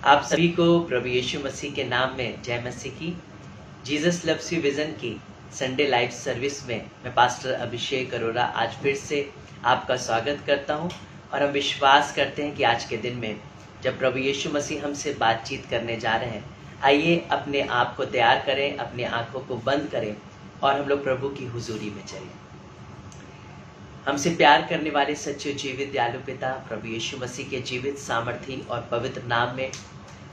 आप सभी को प्रभु यीशु मसीह के नाम में जय मसीह की। जीसस लव्स यू विजन की संडे लाइव सर्विस में मैं पास्टर अभिषेक अरोरा आज फिर से आपका स्वागत करता हूं और हम विश्वास करते हैं कि आज के दिन में जब प्रभु यीशु मसीह हमसे बातचीत करने जा रहे हैं, आइए अपने आप को तैयार करें, अपने आंखों को बंद करें और हम लोग प्रभु की हुजूरी में चलें। हमसे प्यार करने वाले सच्चे जीवित दयालु पिता प्रभु यीशु मसीह के जीवित सामर्थी और पवित्र नाम में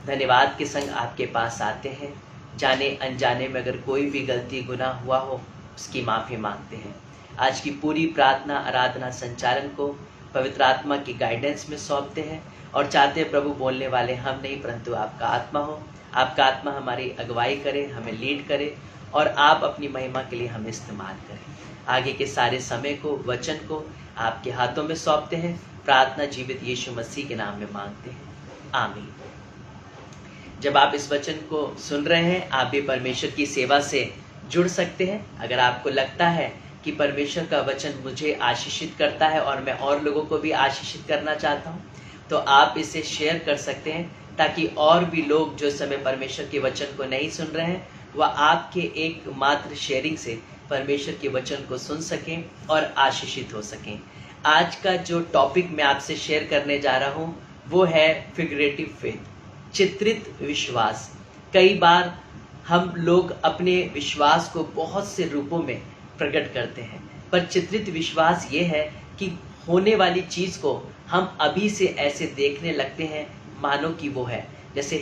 धन्यवाद के संग आपके पास आते हैं। जाने अनजाने में अगर कोई भी गलती गुनाह हुआ हो उसकी माफ़ी मांगते हैं। आज की पूरी प्रार्थना आराधना संचालन को पवित्र आत्मा की गाइडेंस में सौंपते हैं और चाहते हैं प्रभु बोलने वाले हम नहीं परंतु आपका आत्मा हो। आपका आत्मा हमारी अगुवाई करे, हमें लीड करे और आप अपनी महिमा के लिए हमें इस्तेमाल करें। आगे के सारे समय को, वचन को आपके हाथों में सौंपते हैं। प्रार्थना जीवित यीशु मसीह के नाम में मांगते हैं, आमीन। जब आप इस वचन को सुन रहे हैं, आप भी परमेश्वर की सेवा से जुड़ सकते हैं। अगर आपको लगता है कि परमेश्वर का वचन मुझे आशीषित करता है और मैं और लोगों को भी आशीषित करना चाहता हूँ, तो आप इसे शेयर कर सकते हैं ताकि और भी लोग जो समय परमेश्वर के वचन को नहीं सुन रहे हैं वह आपके एक मात्र शेयरिंग से परमेश्वर के वचन को सुन सकें और आशीषित हो सकें। आज का जो टॉपिक मैं आपसे शेयर करने जा रहा हूँ वो है फिगरेटिव फेथ, चित्रित विश्वास। कई बार हम लोग अपने विश्वास को बहुत से रूपों में प्रकट करते हैं, पर चित्रित विश्वास ये है कि होने वाली चीज़ को हम अभी से ऐसे देखने लगते हैं मानो कि वो है। जैसे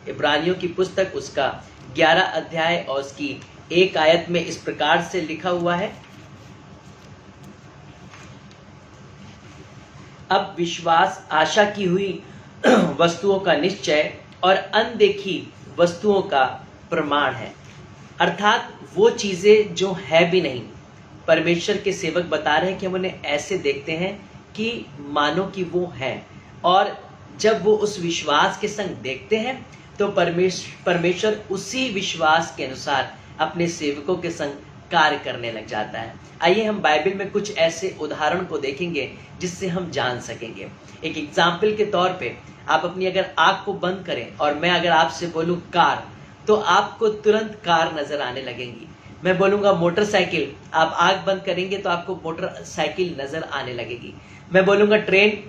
इब्रानियों की पुस्तक उसका 11 अध्याय और उसकी 1 आयत में इस प्रकार से लिखा हुआ है, अब विश्वास आशा की हुई वस्तुओं का निश्चय और अनदेखी वस्तुओं का प्रमाण है। अर्थात वो चीजें जो है भी नहीं, परमेश्वर के सेवक बता रहे हैं कि हम उन्हें ऐसे देखते हैं कि मानो कि वो है, और जब वो उस विश्वास के संग देखते हैं तो परमेश्वर उसी विश्वास के अनुसार अपने सेवकों के संग कार्य करने लग जाता है। आइए हम बाइबल में कुछ ऐसे उदाहरण को देखेंगे जिससे हम जान सकेंगे। एक एग्जाम्पल के तौर पे आप अपनी अगर आंख को बंद करें और मैं अगर आपसे बोलूं कार, तो आपको तुरंत कार नजर आने लगेंगी। मैं बोलूंगा मोटरसाइकिल, आप आंख बंद करेंगे तो आपको मोटरसाइकिल नजर आने लगेगी। मैं बोलूंगा ट्रेन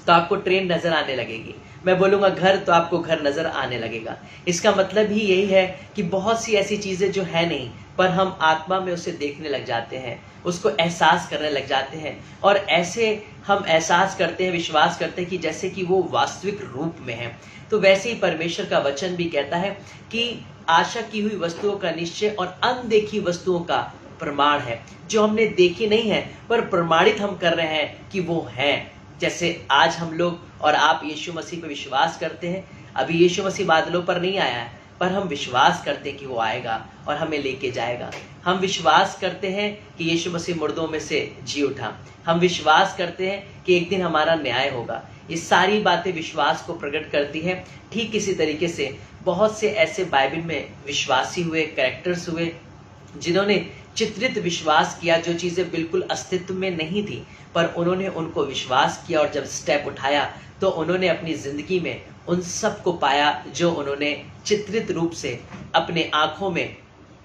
तो आपको ट्रेन नजर आने लगेगी। मैं बोलूंगा घर तो आपको घर नजर आने लगेगा। इसका मतलब ही यही है कि बहुत सी ऐसी चीजें जो है नहीं पर हम आत्मा में उसे देखने लग जाते हैं, उसको एहसास करने लग जाते हैं और ऐसे हम एहसास करते हैं, विश्वास करते हैं कि जैसे कि वो वास्तविक रूप में है। तो वैसे ही परमेश्वर का वचन भी कहता है कि आशा की हुई वस्तुओं का निश्चय और अनदेखी वस्तुओं का प्रमाण है। जो हमने देखी नहीं है पर प्रमाणित हम कर रहे हैं कि वो है। जैसे आज हम लोग और आप यीशु मसीह पर विश्वास करते हैं। अभी यीशु मसीह बादलों पर नहीं आया है, पर हम विश्वास करते हैं कि वो आएगा और हमें लेके जाएगा। हम विश्वास करते हैं कि यीशु मसीह मुर्दों में से जी उठा। हम विश्वास करते हैं कि एक दिन हमारा न्याय होगा। ये सारी बातें विश्वास को प्रकट करती है। ठीक इसी तरीके से बहुत से ऐसे बाइबल में विश्वासी हुए, कैरेक्टर्स हुए जिन्होंने चित्रित विश्वास किया, जो चीजें बिल्कुल अस्तित्व में नहीं थी पर उन्होंने उनको विश्वास किया और जब स्टेप उठाया तो उन्होंने अपनी जिंदगी में उन सब को पाया जो उन्होंने चित्रित रूप से अपने आंखों में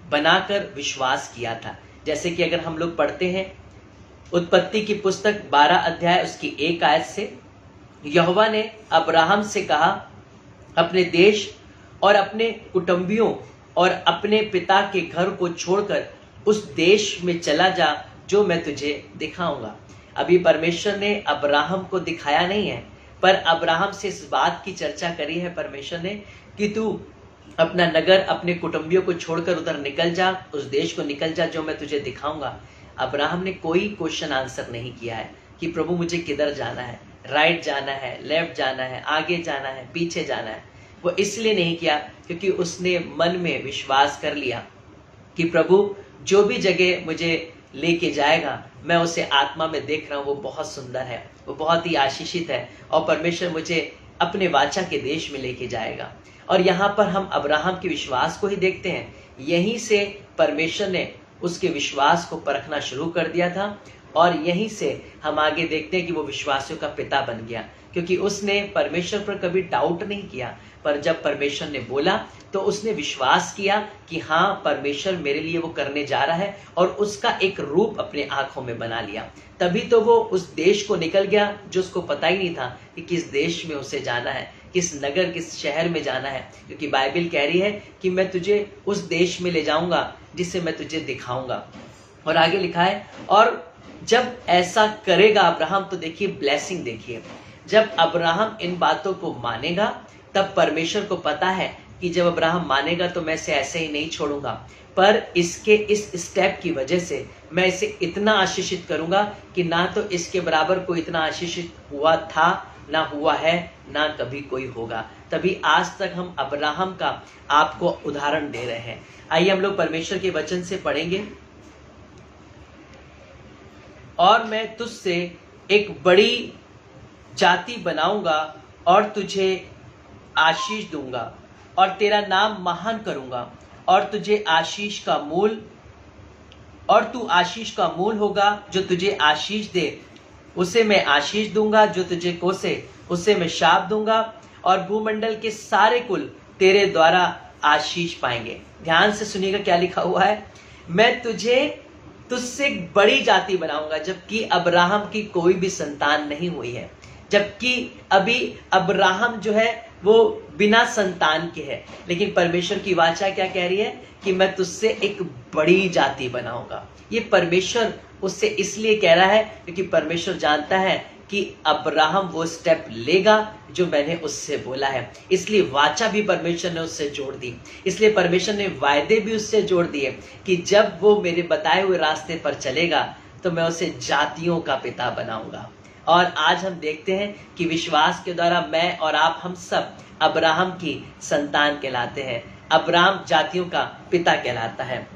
बनाकर विश्वास किया था। जैसे कि अगर हम लोग पढ़ते हैं उत्पत्ति की पुस्तक 12 अध्याय उसकी 1 आयत से, यहोवा ने अब्राहम से कहा, अपने देश और अपने कुटुंबियों और अपने पिता के घर को छोड़कर उस देश में चला जा जो मैं तुझे दिखाऊंगा। अभी परमेश्वर ने अब्राहम को दिखाया नहीं है, पर अब्राहम से इस बात की चर्चा करी है परमेश्वर ने कि तू अपना नगर, अपने कुटुंबियों को छोड़कर उधर निकल जा, उस देश को निकल जा जो मैं तुझे दिखाऊंगा। अब्राहम ने कोई क्वेश्चन आंसर नहीं किया है कि प्रभु मुझे किधर जाना है, राइट जाना है, लेफ्ट जाना है, आगे जाना है, पीछे जाना है। वो इसलिए नहीं किया क्योंकि उसने मन में विश्वास कर लिया कि प्रभु जो भी जगह मुझे लेके जाएगा मैं उसे आत्मा में देख रहा हूँ, वो बहुत सुंदर है, वो बहुत ही आशीषित है और परमेश्वर मुझे अपने वाचा के देश में लेके जाएगा। और यहाँ पर हम अब्राहम के विश्वास को ही देखते हैं। यहीं से परमेश्वर ने उसके विश्वास को परखना शुरू कर दिया था और यहीं से हम आगे देखते हैं कि वो विश्वासियों का पिता बन गया। क्योंकि उसने परमेश्वर पर कभी डाउट नहीं किया। पर जब परमेश्वर ने बोला तो उसने विश्वास किया कि हाँ, परमेश्वर मेरे लिए वो करने जा रहा है, और उसका एक रूप अपने आंखों में बना लिया। तभी तो वो उस देश को निकल गया जो उसको पता ही नहीं था कि किस देश में उसे जाना है, किस नगर, किस शहर में जाना है। क्योंकि बाइबल कह रही है कि मैं तुझे उस देश में ले जाऊंगा जिसे मैं तुझे दिखाऊंगा। और आगे लिखा है, और जब ऐसा करेगा अब्राहम, तो देखिए ब्लेसिंग, देखिए जब अब्राहम इन बातों को मानेगा, तब परमेश्वर को पता है कि जब अब्राहम मानेगा तो मैं इसे ऐसे ही नहीं छोड़ूंगा, पर इसके इस स्टेप की वजह से मैं इसे इतना आशीषित करूंगा कि ना तो इसके बराबर कोई इतना आशीषित हुआ था, ना हुआ है, ना कभी कोई होगा। तभी आज तक हम अब्राहम का आपको उदाहरण दे रहे हैं। आइए हम लोग परमेश्वर के वचन से पढ़ेंगे। और मैं तुझसे एक बड़ी जाति बनाऊंगा और तुझे आशीष दूंगा और तेरा नाम महान करूंगा, और तुझे आशीष का मूल और तू आशीष का मूल होगा। जो तुझे आशीष दे उसे मैं आशीष दूंगा, जो तुझे कोसे उसे मैं शाप दूंगा, और भूमंडल के सारे कुल तेरे द्वारा आशीष पाएंगे। ध्यान से सुनिएगा क्या लिखा हुआ है, मैं तुझसे एक बड़ी जाति बनाऊंगा। जबकि अब्राहम की कोई भी संतान नहीं हुई है, जबकि अभी अब्राहम जो है वो बिना संतान के है, लेकिन परमेश्वर की वाचा क्या कह रही है कि मैं तुझसे एक बड़ी जाति बनाऊंगा। ये परमेश्वर उससे इसलिए कह रहा है क्योंकि परमेश्वर जानता है कि अब्राहम वो स्टेप लेगा जो मैंने उससे बोला है। इसलिए वाचा भी परमेश्वर ने उससे जोड़ दी, इसलिए परमेश्वर ने वायदे भी उससे जोड़ दिए कि जब वो मेरे बताए हुए रास्ते पर चलेगा तो मैं उसे जातियों का पिता बनाऊंगा। और आज हम देखते हैं कि विश्वास के द्वारा मैं और आप, हम सब अब्राहम की संतान कहलाते हैं। अब्राहम जातियों का पिता कहलाता है।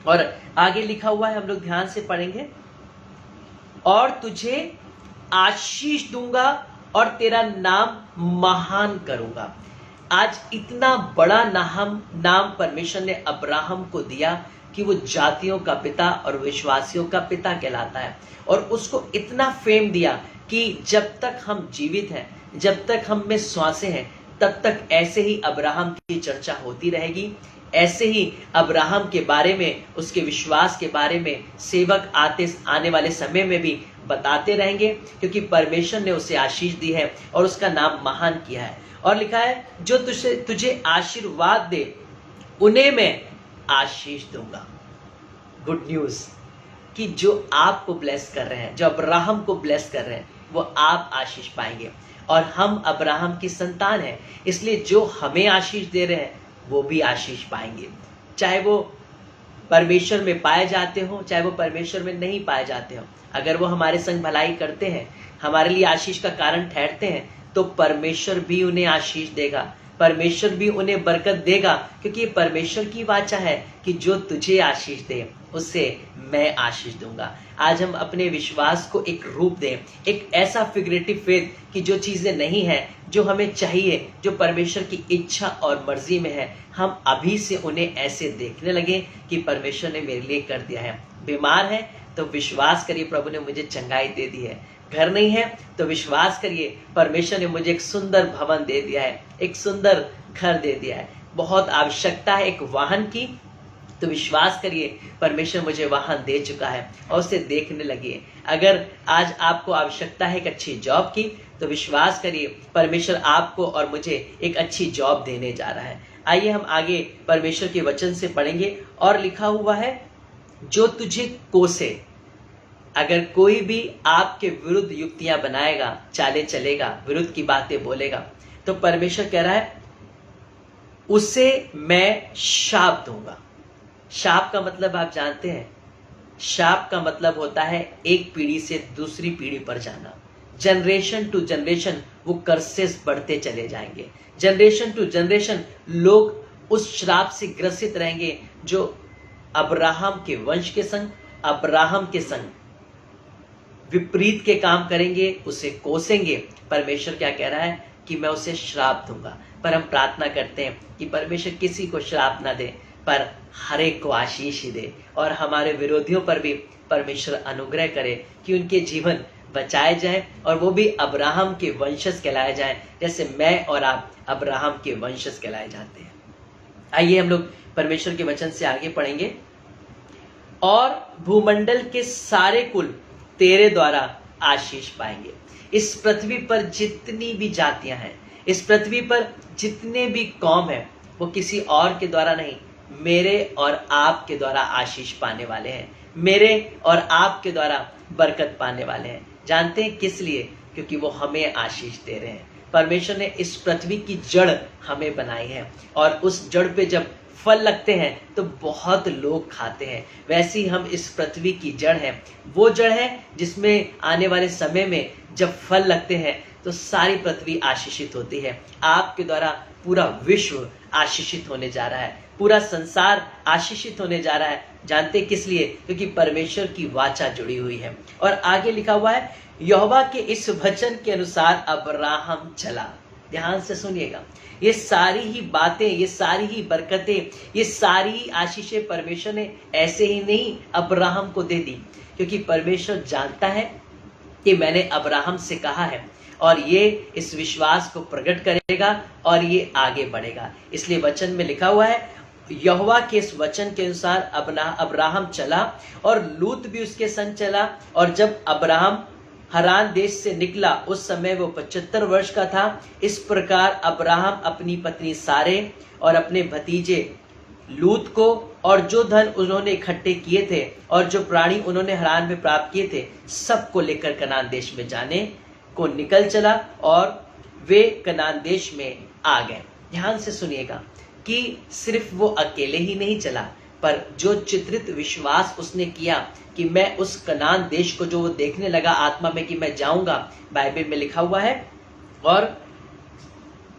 और आगे लिखा हुआ है, हम लोग ध्यान से पढ़ेंगे, और तुझे आशीष दूंगा और तेरा नाम महान करूंगा। आज इतना बड़ा नाम परमेश्वर ने अब्राहम को दिया कि वो जातियों का पिता और विश्वासियों का पिता कहलाता है। और उसको इतना फेम दिया कि जब तक हम जीवित हैं, जब तक हम में श्वासें हैं, तब तक ऐसे ही अब्राहम की चर्चा होती रहेगी। ऐसे ही अब्राहम के बारे में, उसके विश्वास के बारे में सेवक आने वाले समय में भी बताते रहेंगे, क्योंकि परमेश्वर ने उसे आशीष दी है और उसका नाम महान किया है। और लिखा है, जो तुझे आशीर्वाद दे उन्हें मैं आशीष दूंगा। गुड न्यूज कि जो आपको ब्लेस कर रहे हैं, जो अब्राहम को ब्लेस कर रहे हैं, वो आप आशीष पाएंगे। और हम अब्राहम की संतान हैं, इसलिए जो हमें आशीष दे रहे हैं वो भी आशीष पाएंगे। चाहे वो परमेश्वर में पाए जाते हो, चाहे वो परमेश्वर में नहीं पाए जाते हो, अगर वो हमारे संग भलाई करते हैं, हमारे लिए आशीष का कारण ठहरते हैं, तो परमेश्वर भी उन्हें आशीष देगा, परमेश्वर भी उन्हें बरकत देगा। क्योंकि ये परमेश्वर की वाचा है कि जो तुझे आशीष दे उसे मैं आशीष दूंगा। आज हम अपने विश्वास को एक रूप दें, एक ऐसा फिगरेटिव फेथ कि जो चीजें नहीं है, जो हमें चाहिए, जो परमेश्वर की इच्छा और मर्जी में है, हम अभी से उन्हें ऐसे देखने लगे कि परमेश्वर ने मेरे लिए कर दिया है। बीमार है तो विश्वास करिए, प्रभु ने मुझे चंगाई दे दी है। घर नहीं है तो विश्वास करिए, परमेश्वर ने मुझे एक सुंदर भवन दे दिया है, एक सुंदर घर दे दिया है। बहुत आवश्यकता है एक वाहन की, तो विश्वास करिए परमेश्वर मुझे वाहन दे चुका है, और उसे देखने लगिए। अगर आज आपको आवश्यकता है एक अच्छी जॉब की, तो विश्वास करिए परमेश्वर आपको और मुझे एक अच्छी जॉब देने जा रहा है। आइए हम आगे परमेश्वर के वचन से पढ़ेंगे। और लिखा हुआ है, जो तुझे कोसे, अगर कोई भी आपके विरुद्ध युक्तियां बनाएगा, चाले चलेगा, विरुद्ध की बातें बोलेगा, तो परमेश्वर कह रहा है उसे मैं शाप दूंगा। शाप का मतलब आप जानते हैं, शाप का मतलब होता है एक पीढ़ी से दूसरी पीढ़ी पर जाना। जनरेशन टू जनरेशन वो कर्सेस बढ़ते चले जाएंगे। जनरेशन टू जनरेशन लोग उस श्राप से ग्रसित रहेंगे जो अब्राहम के वंश के संग, अब्राहम के संग विपरीत के काम करेंगे, उसे कोसेंगे। परमेश्वर क्या कह रहा है कि मैं उसे श्राप दूंगा। पर हम प्रार्थना करते हैं कि परमेश्वर किसी को श्राप ना दे, पर हर एक को आशीष ही दे, और हमारे विरोधियों पर भी परमेश्वर अनुग्रह करे कि उनके जीवन बचाए जाएं और वो भी अब्राहम के वंशज कहलाए जाएं, जैसे मैं और आप अब्राहम के वंशज कहलाए जाते हैं। आइए हम लोग परमेश्वर के वचन से आगे पढ़ेंगे। और भूमंडल के सारे कुल तेरे द्वारा आशीष पाएंगे। इस पृथ्वी पर जितनी भी जातियां हैं, इस पृथ्वी पर जितने भी कौम हैं, वो किसी और के द्वारा नहीं, मेरे और आपके द्वारा आशीष पाने वाले हैं, मेरे और आपके द्वारा बरकत पाने वाले हैं। जानते हैं किस लिए? क्योंकि वो हमें आशीष दे रहे हैं। परमेश्वर ने इस पृथ्वी की जड़ हमें बनाई है और उस जड़ पे जब फल लगते हैं तो बहुत लोग खाते हैं। वैसे ही हम इस पृथ्वी की जड़ है, वो जड़ है जिसमें आने वाले समय में जब फल लगते हैं तो सारी पृथ्वी आशीषित होती है। आपके द्वारा पूरा विश्व आशीषित होने जा रहा है, पूरा संसार आशीषित होने जा रहा है। जानते किस लिए? क्योंकि परमेश्वर की वाचा जुड़ी हुई है। और आगे लिखा हुआ है, यहोवा के इस वचन के अनुसार अब्राहम चला। ध्यान से सुनिएगा, ये सारी ही बातें, ये सारी ही बरकतें, ये सारी ही आशीषें परमेश्वर ने ऐसे ही नहीं अब्राहम को दे दी, क्योंकि परमेश्वर जानता है कि मैंने अब्राहम से कहा है और ये इस विश्वास को प्रकट करेगा और ये आगे बढ़ेगा। इसलिए वचन में लिखा हुआ है, यहोवा के इस वचन के अनुसार अब्राहम चला और लूत भी उसके संग चला। और जब अब्राहम हरान देश से निकला उस समय वो 75 वर्ष का था। इस प्रकार अब्राहम अपनी पत्नी सारे और अपने भतीजे लूत को और जो धन उन्होंने इकट्ठे किए थे और जो प्राणी उन्होंने हरान में प्राप्त किए थे, सबको लेकर कनान देश में जाने को निकल चला और वे कनान देश में आ गए। ध्यान से सुनिएगा कि सिर्फ वो अकेले ही नहीं चला, पर जो चित्रित विश्वास उसने किया कि मैं उस कनान देश को जो वो देखने लगा आत्मा में कि मैं जाऊंगा, बाइबल में लिखा हुआ है,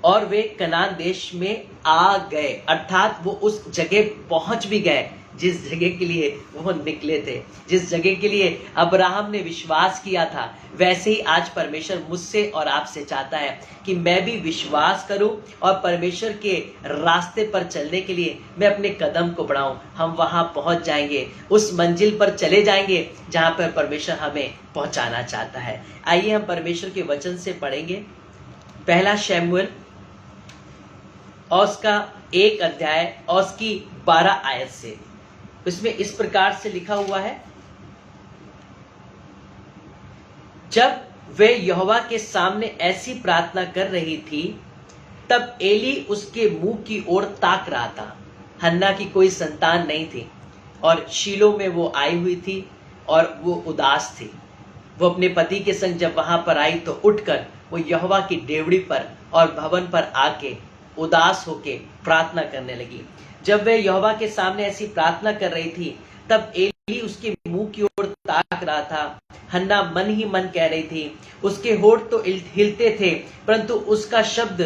और वे कनान देश में आ गए, अर्थात वो उस जगह पहुंच भी गए जिस जगह के लिए वो निकले थे, जिस जगह के लिए अब्राहम ने विश्वास किया था। वैसे ही आज परमेश्वर मुझसे और आपसे चाहता है कि मैं भी विश्वास करूं और परमेश्वर के रास्ते पर चलने के लिए मैं अपने कदम को बढ़ाऊं। हम वहां पहुंच जाएंगे, उस मंजिल पर चले जाएंगे जहां पर परमेश्वर हमें पहुंचाना चाहता है। आइए हम परमेश्वर के वचन से पढ़ेंगे। पहला शमूएल और उसका 1 अध्याय और उसकी 12 आयत से। इसमें इस प्रकार से लिखा हुआ है, जब वे यहोवा के सामने ऐसी प्रार्थना कर रही थी तब एली उसके मुंह की ओर ताक रहा था। हन्ना की कोई संतान नहीं थी और शीलो में वो आई हुई थी और वो उदास थी। वो अपने पति के संग जब वहां पर आई तो उठकर वो यहोवा की डेवड़ी पर और भवन पर आके उदास होके प्रार्थना करने लगी। जब वह यहोवा के सामने ऐसी प्रार्थना कर रही थी तब एली उसके मुंह की ओर ताक रहा था। हन्ना मन ही मन कह रही थी, उसके होठ तो हिलते थे परंतु उसका शब्द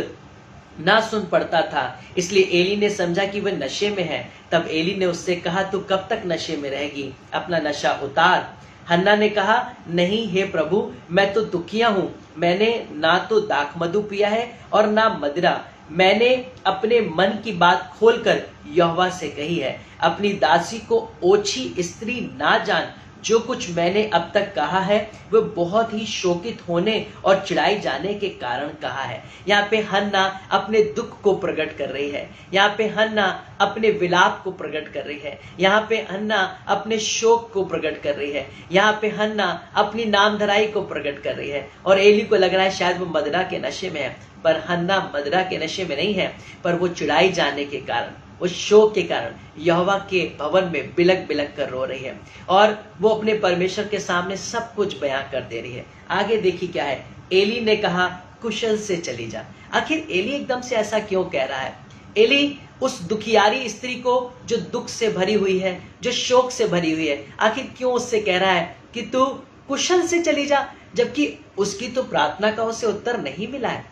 ना सुन पड़ता था। इसलिए एली ने समझा कि वह नशे में है। तब एली ने उससे कहा, तू कब तक नशे में रहेगी? अपना नशा उतार। हन्ना ने कहा, नहीं हे प्रभु, मैं तो दुखिया हूं। मैंने ना तो दाखमधु पिया है और ना मदिरा। मैंने अपने मन की बात खोलकर यहोवा से कही है। अपनी दासी को ओछी स्त्री ना जान। जो कुछ मैंने अब तक कहा है वह बहुत ही शोकित होने और चिढ़ाई जाने के कारण कहा है। यहाँ पे हन्ना अपने दुख को प्रकट कर रही है। यहाँ पे हन्ना अपने विलाप को प्रकट कर रही है। यहाँ पे हन्ना अपने शोक को प्रकट कर रही है। यहाँ पे हन्ना अपनी नामधराई को प्रकट कर रही है। और एली को लग रहा है शायद वो मदिरा के नशे में है, पर हन्ना मदिरा के नशे में नहीं है, पर वो चिढ़ाई जाने के कारण, उस शोक के कारण यहोवा के भवन में बिलक बिलक कर रो रही है और वो अपने परमेश्वर के सामने सब कुछ बयां कर दे रही है। आगे देखिए क्या है। एली ने कहा, कुशल से चली जा। आखिर एली एकदम से ऐसा क्यों कह रहा है? एली उस दुखियारी स्त्री को जो दुख से भरी हुई है, जो शोक से भरी हुई है, आखिर क्यों उससे कह रहा है कि तू कुशल से चली जा, जबकि उसकी तो प्रार्थना का उसे उत्तर नहीं मिला है,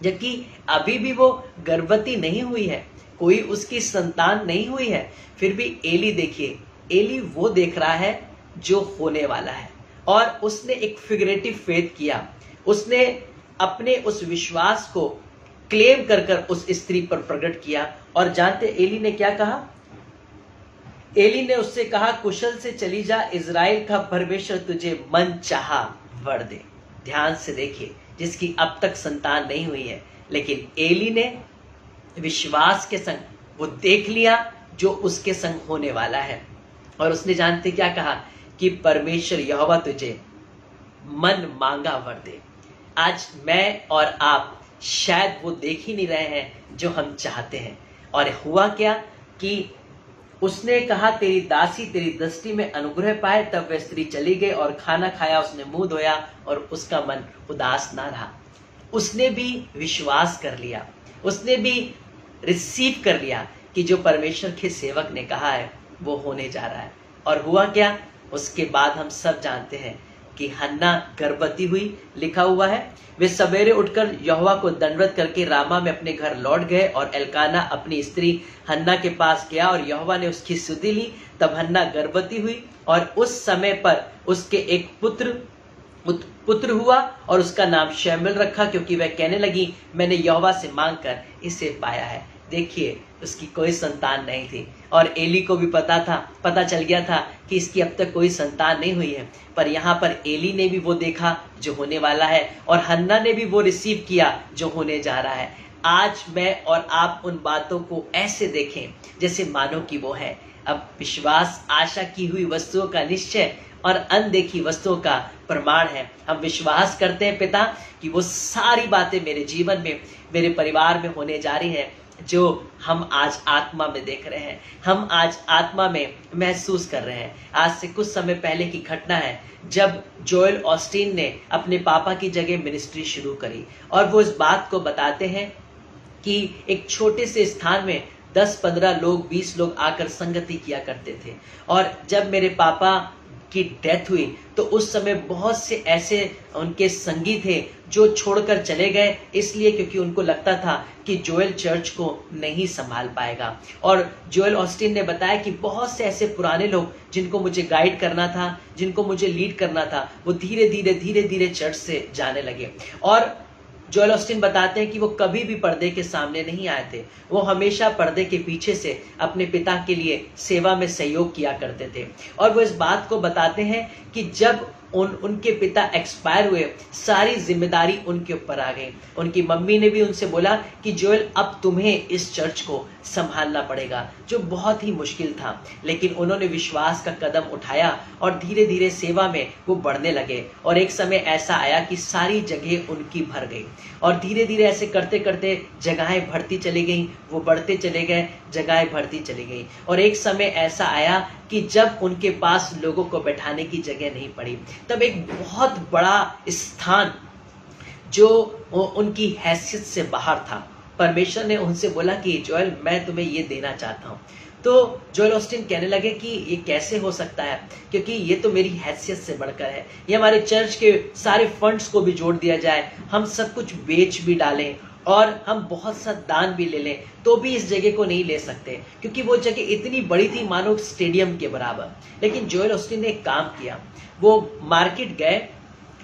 जबकि अभी भी वो गर्भवती नहीं हुई है, कोई उसकी संतान नहीं हुई है। फिर भी एली देखिए, एली वो देख रहा है जो होने वाला है और उसने एक फिगरेटिव फेथ किया। उसने अपने उस विश्वास को क्लेम कर कर उस स्त्री पर प्रकट किया। और जानते एली ने क्या कहा? एली ने उससे कहा, कुशल से चली जा, इज़राइल का परमेश्वर तुझे मन चाहा वर दे। ध्यान से देखिए, जिसकी अब तक संतान नहीं हुई है, लेकिन एली ने विश्वास के संग वो देख लिया जो उसके संग होने वाला है, और उसने जानते क्या कहा कि परमेश्वर यहोवा तुझे मन मांगा वर दे। आज मैं और आप शायद वो देख ही नहीं रहे हैं जो हम चाहते हैं। और हुआ क्या कि उसने कहा तेरी दासी तेरी दृष्टि में अनुग्रह पाए। तब वह स्त्री चली गई और खाना खाया, उसने मुंह धोया और उसका मन उदास ना रहा। उसने भी विश्वास कर लिया, उसने भी रिसीव कर लिया कि जो परमेश्वर के सेवक ने कहा है वो होने जा रहा है। और हुआ क्या, उसके बाद हम सब जानते हैं कि हन्ना गर्भवती हुई। लिखा हुआ है वे सवेरे उठकर यहोवा को दंडवत करके रामा में अपने घर लौट गए, और एल्काना अपनी स्त्री हन्ना के पास गया और यहोवा ने उसकी सुधि ली। तब हन्ना गर्भवती हुई और उस समय पर उसके एक पुत्र हुआ और उसका नाम शमूएल रखा, क्योंकि वह कहने लगी मैंने यहोवा से मांगकर इसे पाया है। देखिए, उसकी कोई संतान नहीं थी और एली को भी पता चल गया था कि इसकी अब तक कोई संतान नहीं हुई है। पर यहाँ पर एली ने भी वो देखा जो होने वाला है, और हन्ना ने भी वो रिसीव किया जो होने जा रहा है। आज मैं और आप उन बातों को ऐसे देखें जैसे मानो कि वो है। अब विश्वास आशा की हुई वस्तुओं का निश्चय और अनदेखी वस्तुओं का प्रमाण है। हम विश्वास करते हैं पिता कि वो सारी बातें मेरे जीवन में, मेरे परिवार में होने जा रही हैं जो हम आज आत्मा में देख रहे हैं, हम आज आत्मा में महसूस कर रहे हैं। आज से कुछ समय पहले की घटना है जब जोएल ऑस्टीन ने अपने पापा की जगह मिनिस्ट्री शुरू करी, और वो इस बात को बताते हैं कि एक छोटे से स्थान में 10-15 लोग, 20 लोग आकर संगति किया करते थे। और जब मेरे पापा की डेथ हुई तो उस समय बहुत से ऐसे उनके संगी थे जो छोड़कर चले गए, इसलिए क्योंकि उनको लगता था कि जोएल चर्च को नहीं संभाल पाएगा। और जोएल ऑस्टीन ने बताया कि बहुत से ऐसे पुराने लोग जिनको मुझे गाइड करना था, जिनको मुझे लीड करना था, वो धीरे धीरे चर्च से जाने लगे। और जोएल ऑस्टीन बताते हैं कि वो कभी भी पर्दे के सामने नहीं आए थे, वो हमेशा पर्दे के पीछे से अपने पिता के लिए सेवा में सहयोग किया करते थे। और वो इस बात को बताते हैं कि जब उनके पिता एक्सपायर हुए, सारी जिम्मेदारी उनके ऊपर आ गई। उनकी मम्मी ने भी उनसे बोला कि जोएल अब तुम्हें इस चर्च को संभालना पड़ेगा, जो बहुत ही मुश्किल था। लेकिन उन्होंने विश्वास का कदम उठाया और धीरे धीरे सेवा में वो बढ़ने लगे। और एक समय ऐसा आया कि सारी जगह उनकी भर गई, और धीरे धीरे ऐसे करते करते जगहें भरती चली गई, वो बढ़ते चले गए, जगहें भरती चली गई। और एक समय ऐसा आया कि जब उनके पास लोगों को बैठाने की जगह नहीं पड़ी, तब एक बहुत बड़ा स्थान जो उनकी हैसियत से बाहर था, परमेश्वर ने उनसे बोला कि जोएल मैं तुम्हें ये देना चाहता हूँ। तो जोएल ऑस्टीन कहने लगे कि ये कैसे हो सकता है, क्योंकि ये तो मेरी हैसियत से बढ़कर है। ये हमारे चर्च के सारे फंड्स को भी जोड़ दिया जाए, हम सब कुछ बेच भी डालें और हम बहुत सा दान भी ले लें, तो भी इस जगह को नहीं ले सकते, क्योंकि वो जगह इतनी बड़ी थी मानो स्टेडियम के बराबर। लेकिन जोएल ऑस्टीन ने एक काम किया, वो मार्केट गए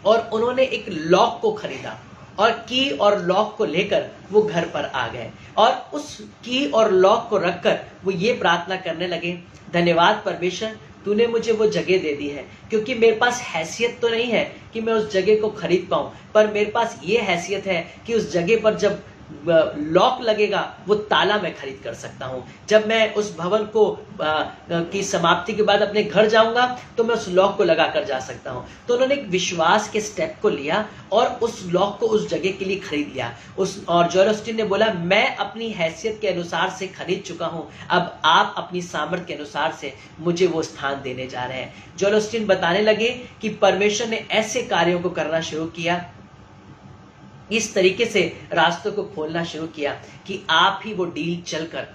और उन्होंने एक लॉक को खरीदा, और की और लॉक को लेकर वो घर पर आ गए, और उस की और लॉक को रखकर वो ये प्रार्थना करने लगे, धन्यवाद परमेश्वर, तूने मुझे वो जगह दे दी है, क्योंकि मेरे पास हैसियत तो नहीं है कि मैं उस जगह को खरीद पाऊं, पर मेरे पास ये हैसियत है कि उस जगह पर जब लॉक लगेगा वो ताला मैं खरीद कर सकता हूं। जब मैं उस भवन को की समाप्ति के बाद अपने घर जाऊंगा तो मैं उस लॉक को लगा कर जा सकता हूं। तो उन्होंने एक विश्वास के स्टेप को लिया और उस लॉक को उस जगह के लिए खरीद लिया। और जोएल ऑस्टीन ने बोला मैं अपनी हैसियत के अनुसार से खरीद चुका हूं, अब आप अपनी सामर्थ्य के अनुसार से मुझे वो स्थान देने जा रहे हैं। जोएल ऑस्टीन बताने लगे कि परमेश्वर ने ऐसे कार्यों को करना शुरू किया, इस तरीके से रास्तों को खोलना शुरू किया कि आप ही वो डील चलकर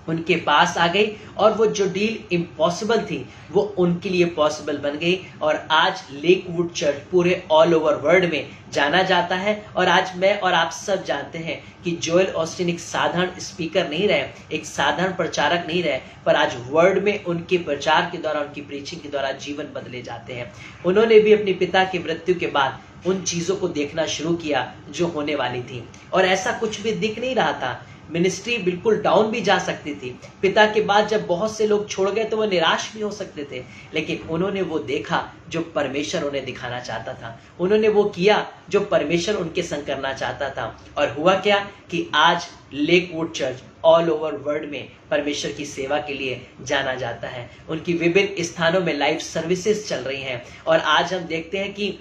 उनके पास आ गई, और वो जो डील इम्पॉसिबल थी वो उनके लिए पॉसिबल बन गई। और आज लेकवुड चर्च पूरे ऑल ओवर वर्ल्ड में जाना जाता है। और आज मैं और आप सब जानते हैं कि जोएल ऑस्टीन एक साधारण स्पीकर नहीं रहे, एक साधारण प्रचारक नहीं रहे, पर आज वर्ल्ड में उनके प्रचार के द्वारा, उनकी प्रीचिंग के द्वारा जीवन बदले जाते हैं। उन्होंने भी अपने पिता की मृत्यु के बाद उन चीजों को देखना शुरू किया जो होने वाली थी, और ऐसा कुछ भी दिख नहीं रहा था। मिनिस्ट्री बिल्कुल डाउन भी जा सकती थी। पिता के बाद जब बहुत से लोग छोड़ गए तो वो निराश भी हो सकते थे, लेकिन उन्होंने वो देखा जो परमेश्वर उन्हें दिखाना चाहता था। उन्होंने वो किया जो परमेश्वर उनके संग करना चाहता था। और हुआ क्या कि आज Lakewood church all over world में परमेश्वर की सेवा के लिए जाना जाता है। उनकी विभिन्न स्थानों में लाइव सर्विसेज चल रही हैं, और आज हम देखते हैं कि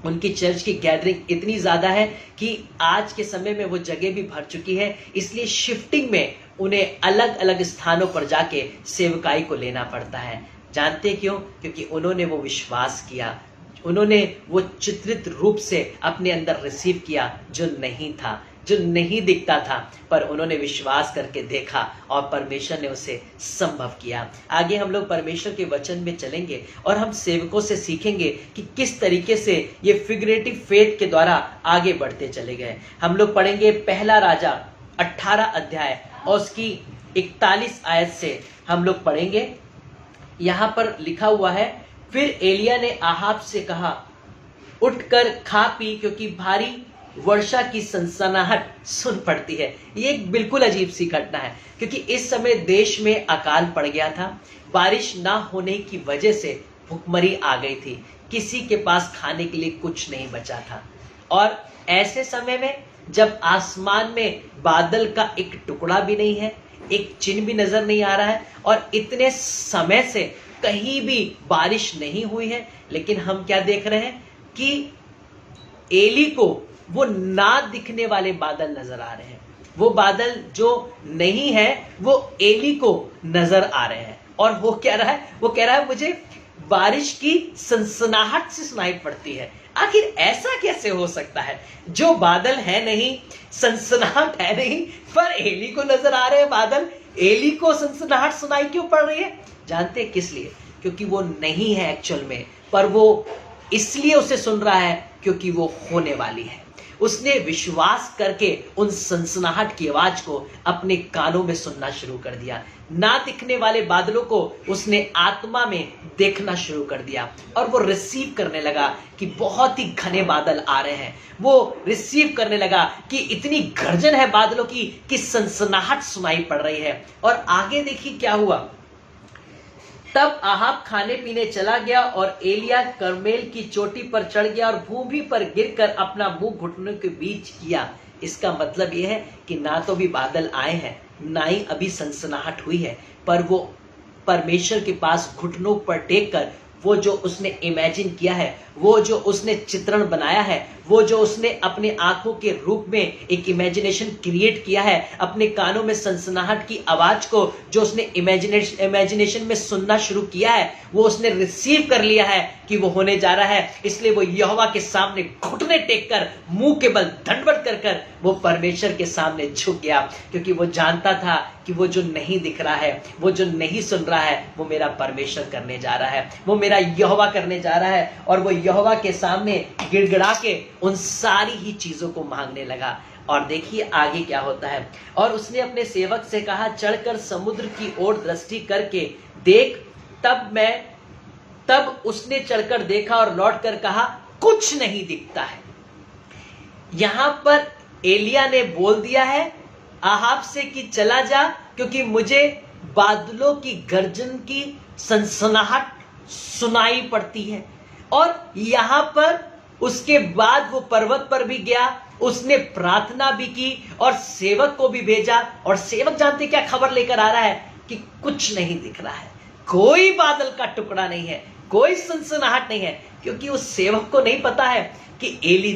उनकी चर्च की गैदरिंग इतनी ज्यादा है कि आज के समय में वो जगह भी भर चुकी है। इसलिए शिफ्टिंग में उन्हें अलग अलग स्थानों पर जाके सेवकाई को लेना पड़ता है। जानते क्यों? क्योंकि उन्होंने वो विश्वास किया, उन्होंने वो चित्रित रूप से अपने अंदर रिसीव किया जो नहीं था, जो नहीं दिखता था, पर उन्होंने विश्वास करके देखा और परमेश्वर ने उसे संभव किया। आगे हम लोग परमेश्वर के वचन में चलेंगे और हम सेवकों से सीखेंगे कि किस तरीके से ये फिगरेटिव फेथ के द्वारा आगे बढ़ते चले गए। हम लोग पढ़ेंगे पहला राजा 18 अध्याय और उसकी 41 आयत से हम लोग पढ़ेंगे। यहां पर लिखा हुआ है, फिर एलिया ने आहाब से कहा, उठकर खा पी, क्योंकि भारी वर्षा की सनसनाहट सुन पड़ती है। ये एक बिल्कुल अजीब सी घटना है, क्योंकि इस समय देश में अकाल पड़ गया था। बारिश ना होने की वजह से भुखमरी आ गई थी, किसी के पास खाने के लिए कुछ नहीं बचा था। और ऐसे समय में जब आसमान में बादल का एक टुकड़ा भी नहीं है, एक चिन्ह भी नजर नहीं आ रहा है, और इतने समय से कहीं भी बारिश नहीं हुई है, लेकिन हम क्या देख रहे हैं कि एली को वो ना दिखने वाले बादल नजर आ रहे हैं। वो बादल जो नहीं है वो एली को नजर आ रहे हैं, और वो कह रहा है मुझे बारिश की सनसनाहट से सुनाई पड़ती है। आखिर ऐसा कैसे हो सकता है? जो बादल है नहीं, सनसनाहट है नहीं, पर एली को नजर आ रहे हैं बादल। एली को सनसनाहट सुनाई क्यों पड़ रही है? जानते हैं किस लिए? क्योंकि वो नहीं है एक्चुअल में, पर वो इसलिए उसे सुन रहा है क्योंकि वो होने वाली है। उसने विश्वास करके उन सनसनाहट की आवाज को अपने कानों में सुनना शुरू कर दिया। ना दिखने वाले बादलों को उसने आत्मा में देखना शुरू कर दिया, और वो रिसीव करने लगा कि बहुत ही घने बादल आ रहे हैं। वो रिसीव करने लगा कि इतनी गर्जन है बादलों की कि सनसनाहट सुनाई पड़ रही है। और आगे देखिए क्या हुआ। तब आहाब खाने पीने चला गया और एलिया कर्मेल की चोटी पर चढ़ गया और भूमि पर गिरकर अपना मुंह घुटनों के बीच किया। इसका मतलब यह है कि ना तो भी बादल आए हैं, ना ही अभी सनसनाहट हुई है, पर वो परमेश्वर के पास घुटनों पर टेक कर वो जो उसने इमेजिन किया है, वो जो उसने चित्रण बनाया है, वो जो उसने अपने आंखों के रूप में एक इमेजिनेशन क्रिएट किया है, अपने कानों में सनसनाहट की आवाज को जो उसने इमेजिनेशन में सुनना शुरू किया है, वो उसने रिसीव कर लिया है कि वो होने जा रहा है। इसलिए वो यहोवा के सामने घुटने टेक कर, मुंह के बल दंडवत कर कर वो परमेश्वर के सामने झुक गया, क्योंकि वो जानता था कि वो जो नहीं दिख रहा है, वो जो नहीं सुन रहा है, वो मेरा परमेश्वर करने जा रहा है, वो मेरा यहोवा करने जा रहा है। और वो यहोवा के सामने गिड़गिड़ा के उन सारी ही चीजों को मांगने लगा। और देखिए आगे क्या होता है। और उसने अपने सेवक से कहा, चढ़कर समुद्र की ओर दृष्टि करके देख। तब उसने चढ़कर देखा और लौटकर कहा, कुछ नहीं दिखता है। यहां पर एलिया ने बोल दिया है आहाब से कि चला जा, क्योंकि मुझे बादलों की गर्जन की सनसनाहट सुनाई पड़ती है। और यहां पर उसके बाद वो पर्वत पर भी गया, उसने प्रार्थना भी की और सेवक को भी भेजा। और सेवक जानते क्या खबर लेकर आ रहा है कि कुछ नहीं दिख रहा है, कोई बादल का टुकड़ा नहीं है, कोई सनसनाहट नहीं है, क्योंकि उस सेवक को नहीं पता है कि एलिया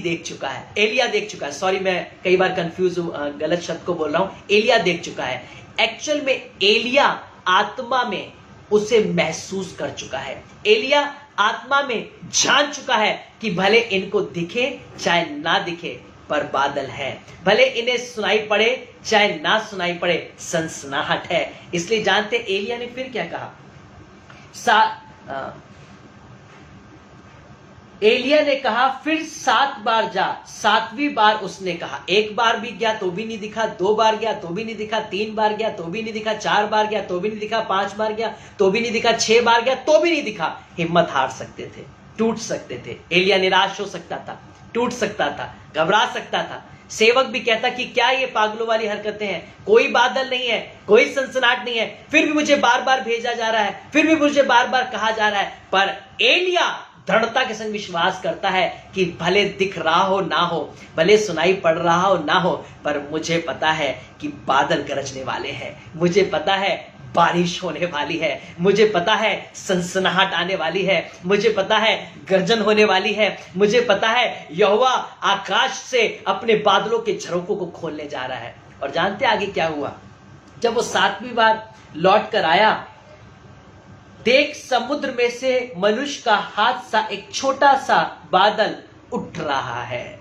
देख चुका है। सॉरी, मैं कई बार कंफ्यूज हूं, गलत शब्द को बोल रहा हूं। एलिया देख चुका है। एक्चुअल में एलिया आत्मा में उसे महसूस कर चुका है। एलिया आत्मा में जान चुका है कि भले इनको दिखे चाहे ना दिखे, पर बादल है। भले इन्हें सुनाई पड़े चाहे ना सुनाई पड़े, सनसनाहट है। इसलिए जानते एलिया ने फिर क्या कहा। एलिया ने कहा, फिर 7 बार जा। 7वीं बार उसने कहा। 1 बार भी गया तो भी नहीं दिखा, 2 बार गया तो भी नहीं दिखा, 3 बार गया तो भी नहीं दिखा, 4 बार गया तो भी नहीं दिखा, 5 बार गया तो भी नहीं दिखा, 6 बार गया तो भी नहीं दिखा। हिम्मत हार सकते थे, टूट सकते थे, एलिया निराश हो सकता था, टूट सकता था, घबरा सकता था। सेवक भी कहता कि क्या ये पागलों वाली हरकतें हैं, कोई बादल नहीं है, कोई सनसनाहट नहीं है, फिर भी मुझे बार बार भेजा जा रहा है, फिर भी मुझे बार बार कहा जा रहा है। पर एलिया दृढ़ता के संग विश्वास करता है कि भले दिख रहा हो ना हो, भले सुनाई पड़ रहा हो ना हो, पर मुझे पता है कि बादल गरजने वाले हैं, मुझे पता है बारिश होने वाली है, मुझे पता है सनसनाहट आने वाली है, मुझे पता है गर्जन होने वाली है, मुझे पता है यहोवा आकाश से अपने बादलों के झरोकों को खोलने जा रहा है। और जानते आगे क्या हुआ? जब वो 7वीं बार लौट कर आया, देख समुद्र में से मनुष्य का हाथ सा एक छोटा सा बादल उठ रहा है।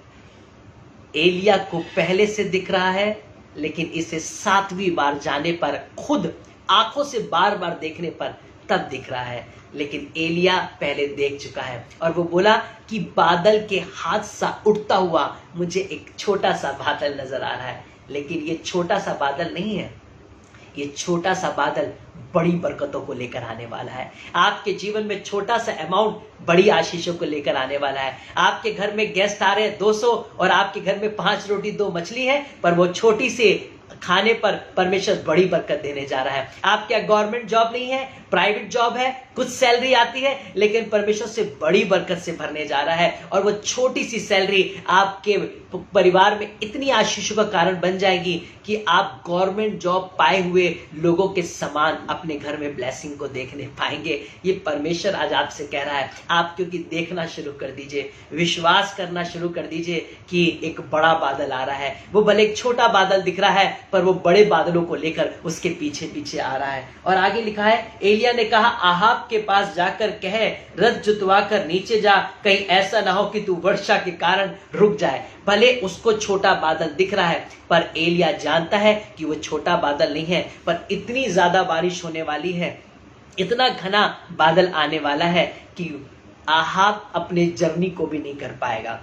एलिया को पहले से दिख रहा है, लेकिन इसे 7वीं बार जाने पर, खुद आंखों से बार बार देखने पर तब दिख रहा है। लेकिन एलिया पहले देख चुका है और वो बोला कि बादल के हाथ सा उठता हुआ मुझे एक छोटा सा बादल नजर आ रहा है। लेकिन ये छोटा सा बादल नहीं है, ये छोटा सा बादल बड़ी बरकतों को लेकर आने वाला है। आपके जीवन में छोटा सा अमाउंट बड़ी आशीषों को लेकर आने वाला है। आपके घर में गेस्ट आ रहे हैं 200 और आपके घर में 5 रोटी 2 मछली है, पर वो छोटी सी खाने पर परमेश्वर बड़ी बरकत देने जा रहा है। आप क्या गवर्नमेंट जॉब नहीं है, प्राइवेट जॉब है, कुछ सैलरी आती है, लेकिन परमेश्वर से बड़ी बरकत से भरने जा रहा है। और वो छोटी सी सैलरी आपके परिवार में इतनी आशीषों का कारण बन जाएगी कि आप गवर्नमेंट जॉब पाए हुए लोगों के समान अपने घर में ब्लेसिंग को देखने पाएंगे। ये परमेश्वर आज आपसे कह रहा है। आप क्योंकि देखना शुरू कर दीजिए, विश्वास करना शुरू कर दीजिए कि एक बड़ा बादल आ रहा है। वो भले एक छोटा बादल दिख रहा है, पर वो बड़े बादलों को लेकर उसके पीछे पीछे आ रहा है। और आगे लिखा है, एलिया ने कहा, आहाब के पास जाकर कह, रथ जुतवा कर नीचे जा, कहीं ऐसा ना हो कि तू वर्षा के कारण रुक जाए। भले उसको छोटा बादल दिख रहा है, पर एलिया जानता है कि वो छोटा बादल नहीं है, पर इतनी ज्यादा बारिश होने वाली है, इतना घना बादल आने वाला है कि आहाब अपने जर्नी को भी नहीं कर पाएगा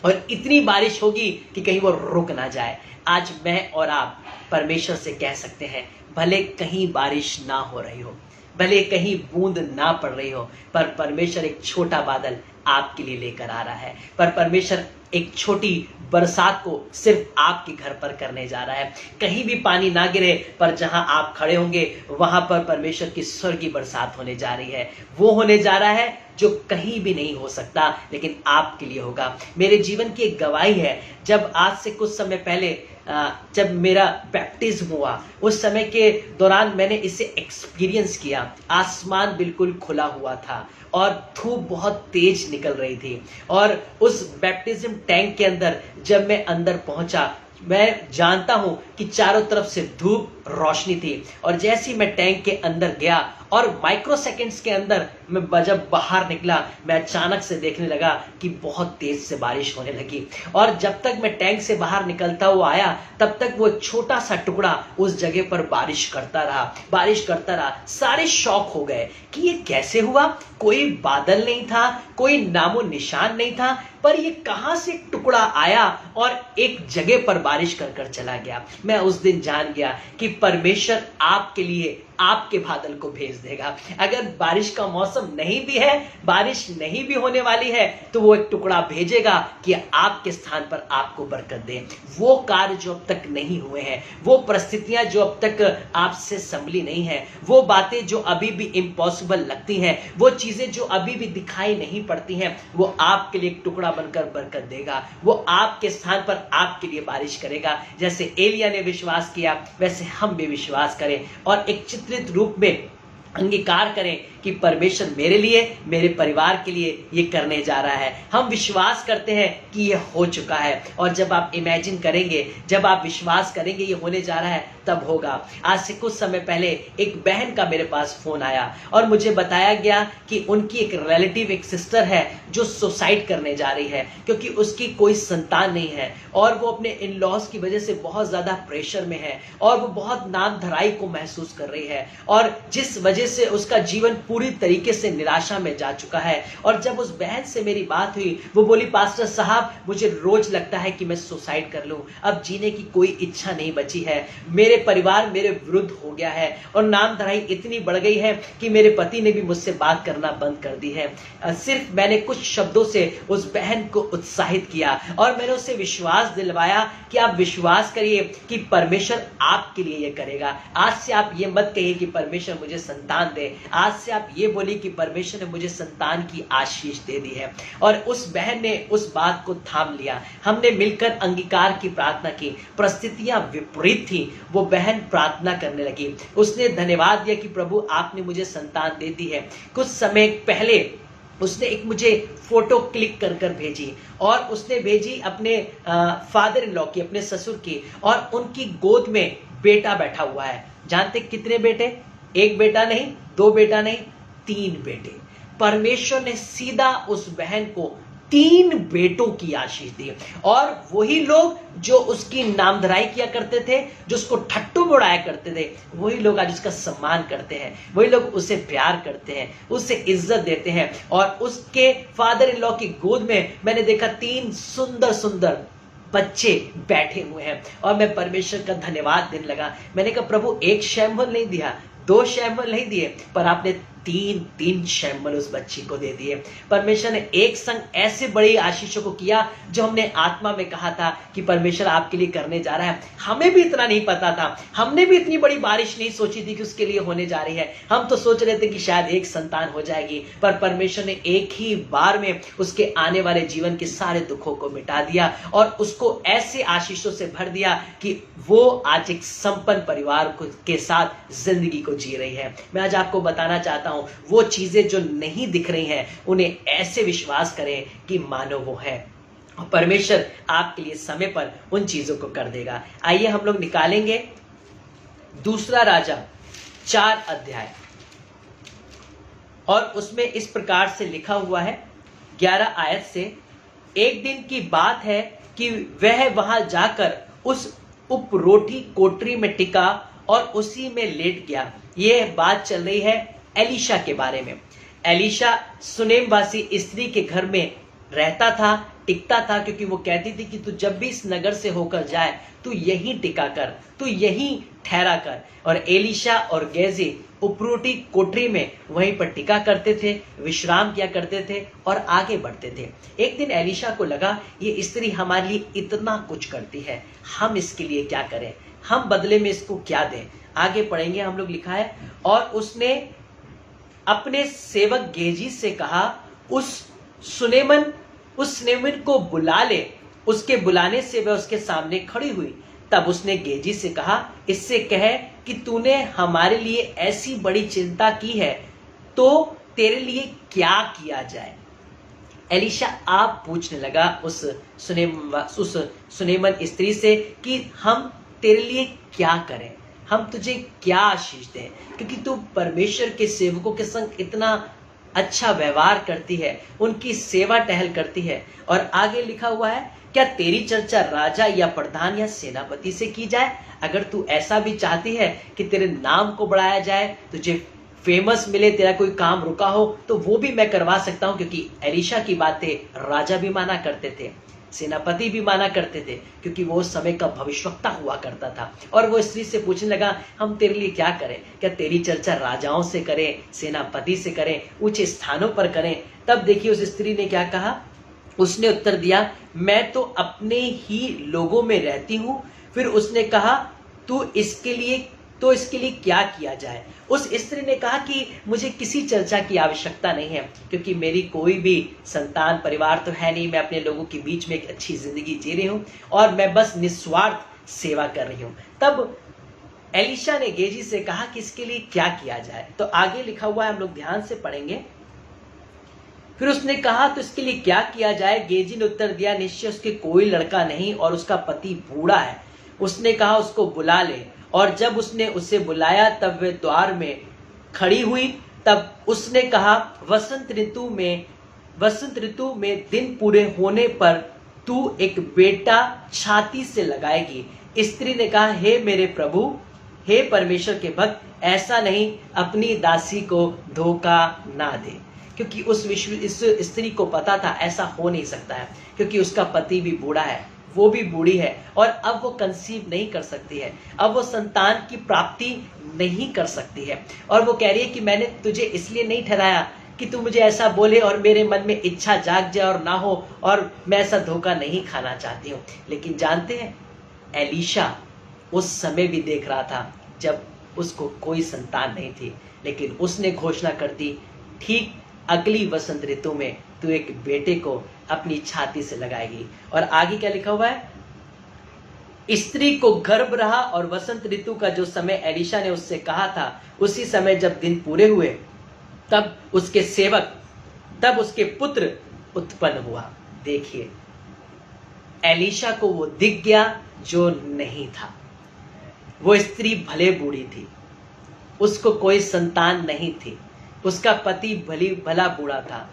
और इतनी बारिश होगी कि कहीं वो रुक ना जाए। आज मैं और आप परमेश्वर से कह सकते हैं, भले कहीं बारिश ना हो रही हो, भले कहीं बूंद ना पड़ रही हो, पर परमेश्वर एक छोटा बादल आपके लिए लेकर आ रहा है। पर परमेश्वर एक छोटी बरसात को सिर्फ आपके घर पर करने जा रहा है। कहीं भी पानी ना गिरे, पर जहां आप खड़े होंगे वहां पर परमेश्वर की स्वर्गीय बरसात होने जा रही है। वो होने जा रहा है जो कहीं भी नहीं हो सकता, लेकिन आपके लिए होगा। मेरे जीवन की एक गवाही है, जब आज से कुछ समय पहले जब मेरा बैप्टिज्म हुआ, उस समय के दौरान मैंने इसे एक्सपीरियंस किया। आसमान बिल्कुल खुला हुआ था और धूप बहुत तेज निकल रही थी। और उस बैप्टिज्म टैंक के अंदर जब मैं अंदर पहुंचा, मैं जानता हूं कि चारों तरफ से धूप रोशनी थी। और जैसे ही मैं टैंक के अंदर गया और माइक्रो सेकेंड्स के अंदर मैं जब बाहर निकला, मैं अचानक से देखने लगा कि बहुत तेज से बारिश होने लगी। और जब तक मैं टैंक से बाहर निकलता हुआ आया, तब तक वो छोटा सा टुकड़ा उस जगह पर बारिश करता रहा। सारे शॉक हो गए कि ये कैसे हुआ। कोई बादल नहीं था, कोई नामो निशान नहीं था, पर ये कहां से टुकड़ा आया और एक जगह पर बारिश कर कर चला गया। मैं उस दिन जान गया कि परमेश्वर आपके लिए आपके बादल को भेज देगा। अगर बारिश का मौसम नहीं भी है, बारिश नहीं भी होने वाली है, तो वो एक टुकड़ा भेजेगा कि आपके स्थान पर आपको बरकत दे। वो कार्य जो अब तक नहीं हुए हैं, वो परिस्थितियां जो अब तक आपसे संभली नहीं है, वो बातें जो अभी भी इम्पॉसिबल लगती हैं, वो चीजें जो अभी भी दिखाई नहीं पड़ती हैं, वो आपके लिए एक टुकड़ा बनकर बरकत देगा। वो आपके स्थान पर आपके लिए बारिश करेगा। जैसे एलिया ने विश्वास किया, वैसे हम भी विश्वास करें और एक चित्रित रूप में अंगीकार करें कि परमेश्वर मेरे लिए, मेरे परिवार के लिए ये करने जा रहा है। हम विश्वास करते हैं कि ये हो चुका है। और जब आप इमेजिन करेंगे, जब आप विश्वास करेंगे ये होने जा रहा है, तब होगा। आज से कुछ समय पहले एक बहन का मेरे पास फोन आया और मुझे बताया गया कि उनकी एक रिलेटिव, एक सिस्टर है जो सुसाइड करने जा रही है, क्योंकि उसकी कोई संतान नहीं है और वो अपने इन लॉज की वजह से बहुत ज्यादा प्रेशर में है और वो बहुत नाम धराई को महसूस कर रही है। और जिस वजह वजह से उसका जीवन पूरी तरीके से निराशा में जा चुका है। और जब उस बहन से मेरी बात हुई, वो बोली पास्टर साहब मुझे रोज लगता है कि मैं सुसाइड कर लूं, अब जीने की कोई इच्छा नहीं बची है, मेरे परिवार मेरे विरुद्ध हो गया है और नामधराई इतनी बढ़ गई है कि मेरे पति ने भी मुझसे बात करना बंद कर दी है। सिर्फ मैंने कुछ शब्दों से उस बहन को उत्साहित किया और मैंने उसे विश्वास दिलवाया कि आप विश्वास करिए कि परमेश्वर आपके लिए ये करेगा। आज से आप ये मत कहिए कि परमेश्वर मुझे संतान दे, आज से आप ये बोलिए कि परमेश्वर ने मुझे संतान की आशीष दे दी है। और उस बहन ने उस बात को थाम लिया। हमने मिलकर अंगीकार की प्रार्थना की। परिस्थितियां विपरीत थी, वो बहन प्रार्थना करने लगी। उसने धन्यवाद दिया कि प्रभु आपने मुझे संतान दे दी है। कुछ समय पहले उसने एक मुझे फोटो क्लिक कर कर भेजी और उसने भेजी अपने फादर इन लॉ की, अपने ससुर की, और उनकी गोद में बेटा बैठा हुआ है। जानते कितने बेटे? एक बेटा नहीं, दो बेटा नहीं, 3 बेटे। परमेश्वर ने सीधा उस बहन को 3 बेटों की आशीष दी। और वही लोग जो उसकी नामधराई किया करते थे, जो उसको ठट्टू उड़ाया करते थे, वही लोग आज उसका सम्मान करते हैं, वही लोग उसे प्यार करते हैं, उसे इज्जत देते हैं। और उसके फादर इन लॉ की गोद में मैंने देखा 3 सुंदर सुंदर बच्चे बैठे हुए हैं और मैं परमेश्वर का धन्यवाद देने लगा। मैंने कहा प्रभु एक शैम्बल नहीं दिया, 2 शैम्बल नहीं दिए, पर आपने 3 शैम्बल उस बच्ची को दे दिए। परमेश्वर ने एक संग ऐसे बड़ी आशीषों को किया जो हमने आत्मा में कहा था कि परमेश्वर आपके लिए करने जा रहा है। हमें भी इतना नहीं पता था, हमने भी इतनी बड़ी बारिश नहीं सोची थी कि उसके लिए होने जा रही है। हम तो सोच रहे थे कि शायद एक संतान हो जाएगी, पर परमेश्वर ने एक ही बार में उसके आने वाले जीवन के सारे दुखों को मिटा दिया और उसको ऐसे आशीषों से भर दिया कि वो आज एक संपन्न परिवार के साथ जिंदगी को जी रही है। मैं आज आपको बताना चाहता हूं, वो चीजें जो नहीं दिख रही हैं उन्हें ऐसे विश्वास करें कि मानो वो है। परमेश्वर आपके लिए समय पर उन चीजों को कर देगा। आइए हम लोग निकालेंगे 2 राजा 4 अध्याय, और उसमें इस प्रकार से लिखा हुआ है 11 आयत से। एक दिन की बात है कि वह वहां जाकर उस उपरोटी कोठरी में टिका और उसी में लेट गया। यह बात चल रही है एलीशा के बारे में। एलीशा सुनेमवासी स्त्री के घर में रहता था, टिकता था, क्योंकि वो कहती थी कि तू जब भी इस नगर से होकर जाए तू यहीं टिका कर, तू यहीं ठहरा कर। और एलीशा और गेजी उपरोटी कोठरी में वहीं पर टिका करते थे, विश्राम किया करते थे और आगे बढ़ते थे। एक दिन एलीशा को लगा ये स्त्री हमारे लिए इतना कुछ करती है, हम इसके लिए क्या करें, हम बदले में इसको क्या दें। आगे पढ़ेंगे हम लोग, लिखा है और उसने अपने सेवक गेजी से कहा उस सुनेमन को बुला ले। उसके बुलाने से वह उसके सामने खड़ी हुई। तब उसने गेजी से कहा इससे कहे कि तूने हमारे लिए ऐसी बड़ी चिंता की है तो तेरे लिए क्या किया जाए। एलीशा आप पूछने लगा उस सुनेमन स्त्री से कि हम तेरे लिए क्या करें, हम तुझे क्या आशीष दें, क्योंकि तू परमेश्वर के सेवकों के संग इतना अच्छा व्यवहार करती है, उनकी सेवा टहल करती है। और आगे लिखा हुआ है क्या तेरी चर्चा राजा या प्रधान या सेनापति से की जाए। अगर तू ऐसा भी चाहती है कि तेरे नाम को बढ़ाया जाए, तुझे फेमस मिले, तेरा कोई काम रुका हो, तो वो भी मैं करवा सकता हूं। क्योंकि एलीशा की बातें राजा भी माना करते थे, सेनापति भी माना करते थे, क्योंकि वो समय का भविष्यवक्ता हुआ करता था। और वो स्त्री से पूछने लगा हम तेरे लिए क्या करें, क्या तेरी चर्चा राजाओं से करें, सेनापति से करें, ऊंचे स्थानों पर करें। तब देखिए उस स्त्री ने क्या कहा, उसने उत्तर दिया मैं तो अपने ही लोगों में रहती हूं। फिर उसने कहा तू इसके लिए क्या किया जाए। उस स्त्री ने कहा कि मुझे किसी चर्चा की आवश्यकता नहीं है, क्योंकि मेरी कोई भी संतान परिवार तो है नहीं, मैं अपने लोगों के बीच में एक अच्छी जिंदगी जी रही हूं और मैं बस निस्वार्थ सेवा कर रही हूं। तब एलीशा ने गेजी से कहा कि इसके लिए क्या किया जाए। तो आगे लिखा हुआ है, हम लोग ध्यान से पढ़ेंगे। फिर उसने कहा तो इसके लिए क्या किया जाए। गेजी ने उत्तर दिया निश्चय उसके कोई लड़का नहीं और उसका पति बूढ़ा है। उसने कहा उसको बुला ले। और जब उसने उसे बुलाया तब वे द्वार में खड़ी हुई। तब उसने कहा वसंत ऋतु में दिन पूरे होने पर तू एक बेटा छाती से लगाएगी। स्त्री ने कहा हे मेरे प्रभु हे परमेश्वर के भक्त, ऐसा नहीं, अपनी दासी को धोखा ना दे। क्योंकि इस स्त्री को पता था ऐसा हो नहीं सकता है, क्योंकि उसका पति भी बूढ़ा है, वो भी बूढ़ी है, और अब वो कंसीव नहीं कर सकती है, अब वो संतान की प्राप्ति नहीं कर सकती है। और वो कह रही है कि मैंने तुझे इसलिए नहीं ठहराया कि तू मुझे ऐसा बोले और मेरे मन में इच्छा जाग जाए और ना हो, और मैं ऐसा धोखा नहीं खाना चाहती हूँ। लेकिन जानते हैं, एलीशा उस समय भी देख रहा था जब उसको कोई संतान नहीं थी, लेकिन उसने घोषणा कर दी, ठीक अगली वसंत ऋतु में तू एक बेटे को अपनी छाती से लगाएगी। और आगे क्या लिखा हुआ है, स्त्री को गर्भ रहा और वसंत ऋतु का जो समय एलीशा ने उससे कहा था, उसी समय जब दिन पूरे हुए, तब उसके पुत्र उत्पन्न हुआ। देखिए, एलीशा को वो दिख गया जो नहीं था। वो स्त्री भले बूढ़ी थी, उसको कोई संतान नहीं थी, उसका पति भला बूढ़ा था,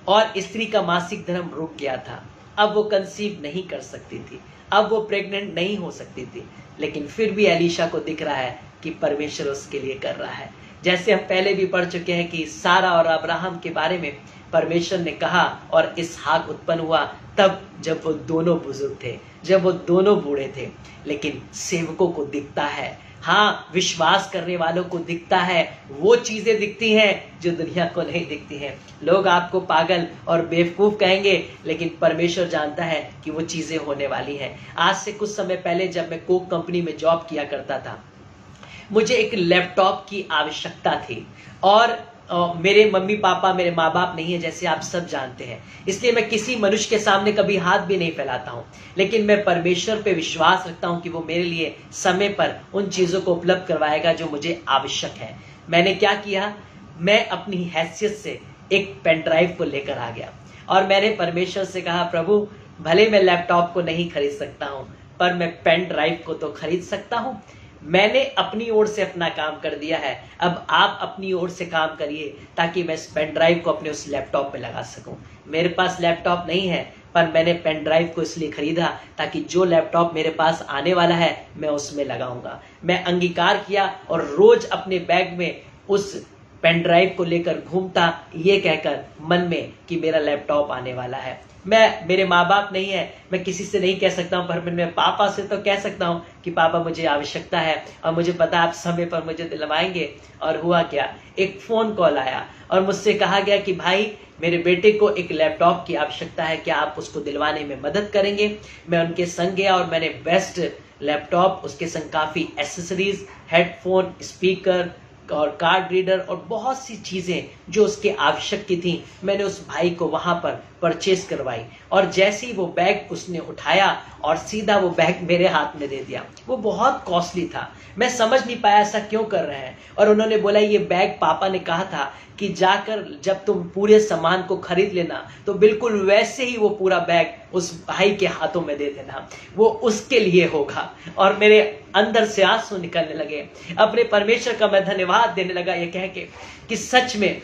और स्त्री का मासिक धर्म रुक गया था। अब वो कंसीव नहीं कर सकती थी, अब वो प्रेग्नेंट नहीं हो सकती थी। लेकिन फिर भी एलीशा को दिख रहा है कि परमेश्वर उसके लिए कर रहा है। जैसे हम पहले भी पढ़ चुके हैं कि सारा और अब्राहम के बारे में परमेश्वर ने कहा और इसहाक उत्पन्न हुआ, तब जब वो दोनों बुजुर्ग थे, जब वो दोनों बूढ़े थे। लेकिन सेवकों को दिखता है, हाँ, विश्वास करने वालों को दिखता है, वो चीजें दिखती हैं जो दुनिया को नहीं दिखती हैं। लोग आपको पागल और बेवकूफ कहेंगे, लेकिन परमेश्वर जानता है कि वो चीजें होने वाली हैं। आज से कुछ समय पहले जब मैं कोक कंपनी में जॉब किया करता था, मुझे एक लैपटॉप की आवश्यकता थी, और मेरे मम्मी पापा, मेरे माँ बाप नहीं है, जैसे आप सब जानते हैं, इसलिए मैं किसी मनुष्य के सामने कभी हाथ भी नहीं फैलाता हूँ। लेकिन मैं परमेश्वर पे विश्वास रखता हूँ कि वो मेरे लिए समय पर उन चीज़ों को उपलब्ध करवाएगा जो मुझे आवश्यक है। मैंने क्या किया, मैं अपनी हैसियत से एक पेन ड्राइव को लेकर आ गया, और मैंने परमेश्वर से कहा, प्रभु, भले मैं लैपटॉप को नहीं खरीद सकता हूँ, पर मैं पेन ड्राइव को तो खरीद सकता हूँ। मैंने अपनी ओर से अपना काम कर दिया है, अब आप अपनी ओर से काम करिए ताकि मैं इस पेन ड्राइव को अपने उस लैपटॉप पे लगा सकूं। मेरे पास लैपटॉप नहीं है, पर मैंने पेन ड्राइव को इसलिए खरीदा ताकि जो लैपटॉप मेरे पास आने वाला है मैं उसमें लगाऊंगा। मैं अंगीकार किया और रोज अपने बैग में उस पेन ड्राइव को लेकर घूमता, ये कहकर मन में कि मेरा लैपटॉप आने वाला है। मेरे माँ बाप नहीं है, मैं किसी से नहीं कह सकता हूँ, पर मैं पापा से तो कह सकता हूँ कि पापा, मुझे आवश्यकता है और मुझे पता है आप समय पर मुझे दिलवाएंगे। और हुआ क्या, एक फोन कॉल आया और मुझसे कहा गया कि भाई, मेरे बेटे को एक लैपटॉप की आवश्यकता है, क्या आप उसको दिलवाने में मदद करेंगे। मैं उनके संग गया और मैंने बेस्ट लैपटॉप, उसके संग काफ़ी एसेसरीज, हेडफोन, स्पीकर और कार्ड रीडर और बहुत सी चीज़ें जो उसके आवश्यक की थी, मैंने उस भाई को वहाँ पर परचेज करवाई। और जैसे ही वो बैग उसने उठाया और सीधा वो बैग मेरे हाथ में दे दिया। वो बहुत कॉस्टली था, मैं समझ नहीं पाया ऐसा क्यों कर रहे हैं। और उन्होंने बोला, ये बैग पापा ने कहा था कि जाकर जब तुम पूरे सामान को खरीद लेना तो बिल्कुल वैसे ही वो पूरा बैग उस भाई के हाथों में दे देना, वो उसके लिए होगा। और मेरे अंदर से आंसू निकलने लगे। अपने परमेश्वर का मैं धन्यवाद देने लगा ये कह के कि सच में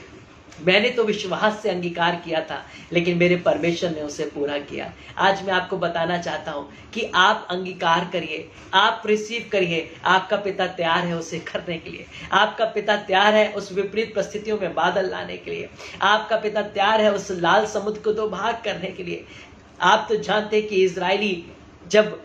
मैंने तो विश्वास से अंगीकार किया था, लेकिन मेरे परमेश्वर ने उसे पूरा किया। आज मैं आपको बताना चाहता हूं कि आप अंगीकार करिए, आप रिसीव करिए। आपका पिता तैयार है उसे करने के लिए। आपका पिता तैयार है उस विपरीत परिस्थितियों में बादल लाने के लिए। आपका पिता तैयार है उस लाल समुद्र को दो भाग करने के लिए। आप तो जानते हैं कि इजरायली जब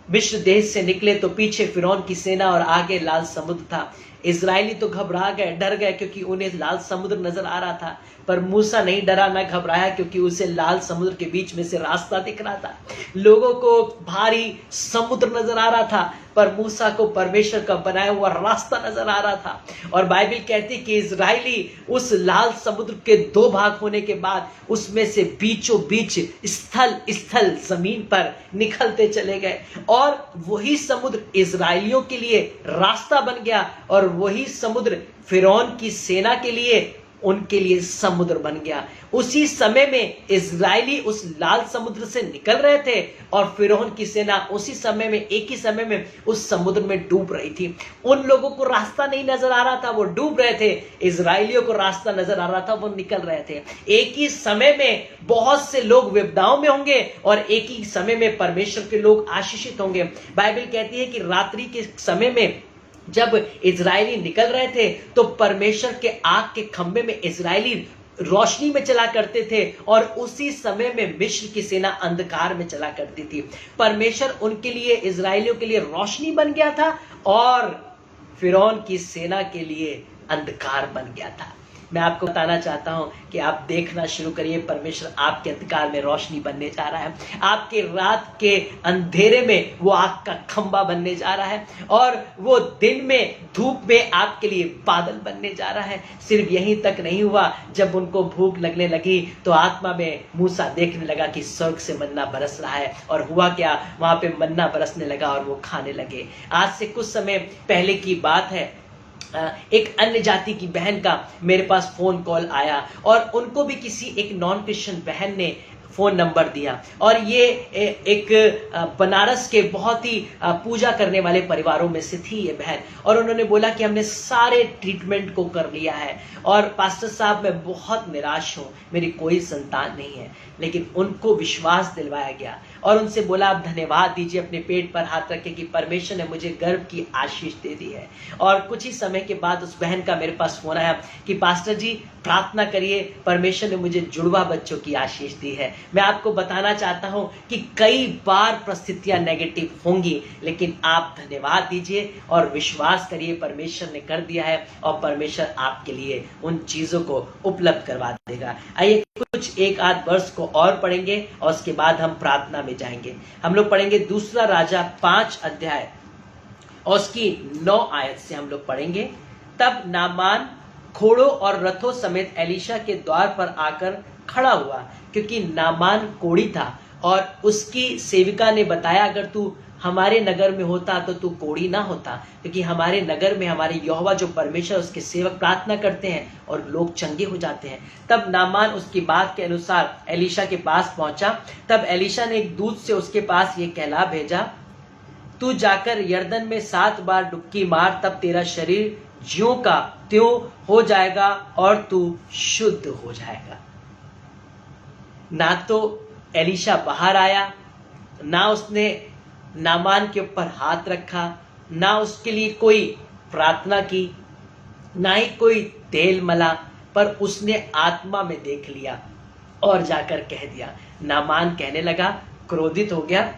मिस्र देश से निकले तो पीछे फिरौन की सेना और आगे लाल समुद्र था। इजरायली तो घबरा गए, डर गए, क्योंकि उन्हें लाल समुद्र नजर आ रहा था। पर मूसा नहीं डरा, न घबराया, क्योंकि उसे लाल समुद्र के बीच में से रास्ता दिख रहा था। लोगों को भारी समुद्र नजर आ रहा था, पर मूसा को परमेश्वर का बनाया हुआ रास्ता नजर आ रहा था। और बाइबल कहती कि इजरायली उस लाल समुद्र के दो भाग होने के बाद उसमें से बीचों बीच स्थल स्थल जमीन पर निकलते चले गए, और वही समुद्र इजरायलियों के लिए रास्ता बन गया, और वही समुद्र फिरौन की सेना के लिए, उनके लिए समुद्र बन गया। उसी समय में इजरायली उस लाल समुद्र से निकल रहे थे और फिरौन की सेना उसी समय में, एक ही समय में उस समुद्र में डूब रही थी। उन लोगों को रास्ता नहीं नजर आ रहा था, वो डूब रहे थे। इजरायलियों को रास्ता नजर आ रहा था, वो निकल रहे थे। एक ही समय में बहुत से लोग विपदाओं में होंगे और एक ही समय में परमेश्वर के लोग आशीषित होंगे। बाइबल कहती है कि रात्रि के समय में जब इजरायली निकल रहे थे तो परमेश्वर के आग के खंभे में इजरायली रोशनी में चला करते थे और उसी समय में मिस्र की सेना अंधकार में चला करती थी। परमेश्वर उनके लिए, इजरायलियों के लिए रोशनी बन गया था और फिरौन की सेना के लिए अंधकार बन गया था। मैं आपको बताना चाहता हूं कि आप देखना शुरू करिए, परमेश्वर आपके अंधकार में रोशनी बनने जा रहा है, आपके रात के अंधेरे में वो आग का खंभा बनने जा रहा है और वो दिन में धूप में आपके लिए बादल बनने जा रहा है। सिर्फ यहीं तक नहीं हुआ, जब उनको भूख लगने लगी तो आत्मा में मूसा देखने लगा कि स्वर्ग से मन्ना बरस रहा है, और हुआ क्या, वहां पे मन्ना बरसने लगा और वो खाने लगे। आज से कुछ समय पहले की बात है, एक अन्य जाति की बहन का मेरे पास फोन कॉल आया और उनको भी किसी एक नॉन क्रिश्चियन बहन ने फोन नंबर दिया, और ये एक बनारस के बहुत ही पूजा करने वाले परिवारों में से थी ये बहन, और उन्होंने बोला कि हमने सारे ट्रीटमेंट को कर लिया है और पास्टर साहब मैं बहुत निराश हूं, मेरी कोई संतान नहीं है। लेकिन उनको विश्वास दिलवाया गया और उनसे बोला आप धन्यवाद दीजिए, अपने पेट पर हाथ रखे कि परमेश्वर ने मुझे गर्भ की आशीष दे दी है। और कुछ ही समय के बाद उस बहन का मेरे पास फोन आया कि पास्टर जी प्रार्थना करिए, परमेश्वर ने मुझे जुड़वा बच्चों की आशीष दी है। मैं आपको बताना चाहता हूं कि कई बार परिस्थितियां नेगेटिव होंगी, लेकिन आप धन्यवाद दीजिए और विश्वास करिए, परमेश्वर ने कर दिया है और परमेश्वर आपके लिए उन चीजों को उपलब्ध करवा देगा। आइए कुछ एक आध वर्ष को और पढ़ेंगे और उसके बाद हम प्रार्थना में जाएंगे। हम लोग पढ़ेंगे दूसरा राजा 5 अध्याय और उसकी 9 आयत से हम लोग पढ़ेंगे। तब नामान घोड़ों और रथों समेत एलीशा के द्वार पर आकर खड़ा हुआ, क्योंकि नामान कोढ़ी था और उसकी सेविका ने बताया अगर तू हमारे नगर में होता तो तू कोढ़ी ना होता, क्योंकि हमारे नगर में हमारे यहोवा जो परमेश्वर उसके सेवक प्रार्थना करते हैं और लोग चंगे हो जाते हैं। तब नामान उसकी बात के अनुसार एलीशा के पास पहुंचा। तब एलीशा ने एक दूत से उसके पास ये कहला भेजा, तू जाकर यरदन में 7 बार डुबकी मार, तब तेरा शरीर ज्यों का त्यों हो जाएगा और तू शुद्ध हो जाएगा। ना तो एलीशा बाहर आया, ना उसने नामान के ऊपर हाथ रखा, ना उसके लिए कोई प्रार्थना की, ना ही कोई तेल मला, पर उसने आत्मा में देख लिया और जाकर कह दिया। नामान कहने लगा, क्रोधित हो गया,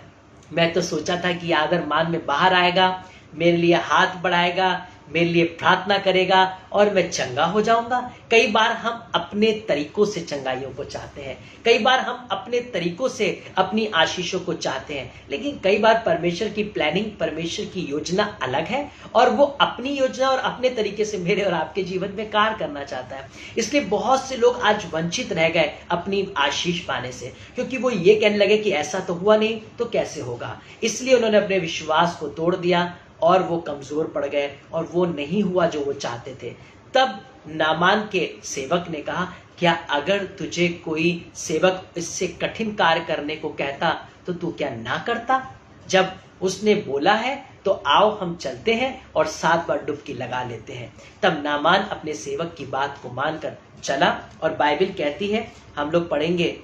मैं तो सोचा था कि अगर मान में बाहर आएगा, मेरे लिए हाथ बढ़ाएगा, मेरे लिए प्रार्थना करेगा और मैं चंगा हो जाऊंगा। कई बार हम अपने तरीकों से चंगाइयों को चाहते हैं, कई बार हम अपने तरीकों से अपनी आशीषों को चाहते हैं, लेकिन कई बार परमेश्वर की प्लानिंग, परमेश्वर की योजना अलग है और वो अपनी योजना और अपने तरीके से मेरे और आपके जीवन में कार्य करना चाहता है। इसलिए बहुत से लोग आज वंचित रह गए अपनी आशीष पाने से, क्योंकि वो ये कहने लगे कि ऐसा तो हुआ नहीं तो कैसे होगा। इसलिए उन्होंने अपने विश्वास को तोड़ दिया और वो कमजोर पड़ गए और वो नहीं हुआ जो वो चाहते थे। तब नामान के सेवक ने कहा, क्या अगर तुझे कोई सेवक इससे कठिन कार्य करने को कहता तो तू क्या ना करता? जब उसने बोला है तो आओ हम चलते हैं और 7 बार डुबकी लगा लेते हैं। तब नामान अपने सेवक की बात को मानकर चला और बाइबल कहती है, हम लोग पढ़ेंगे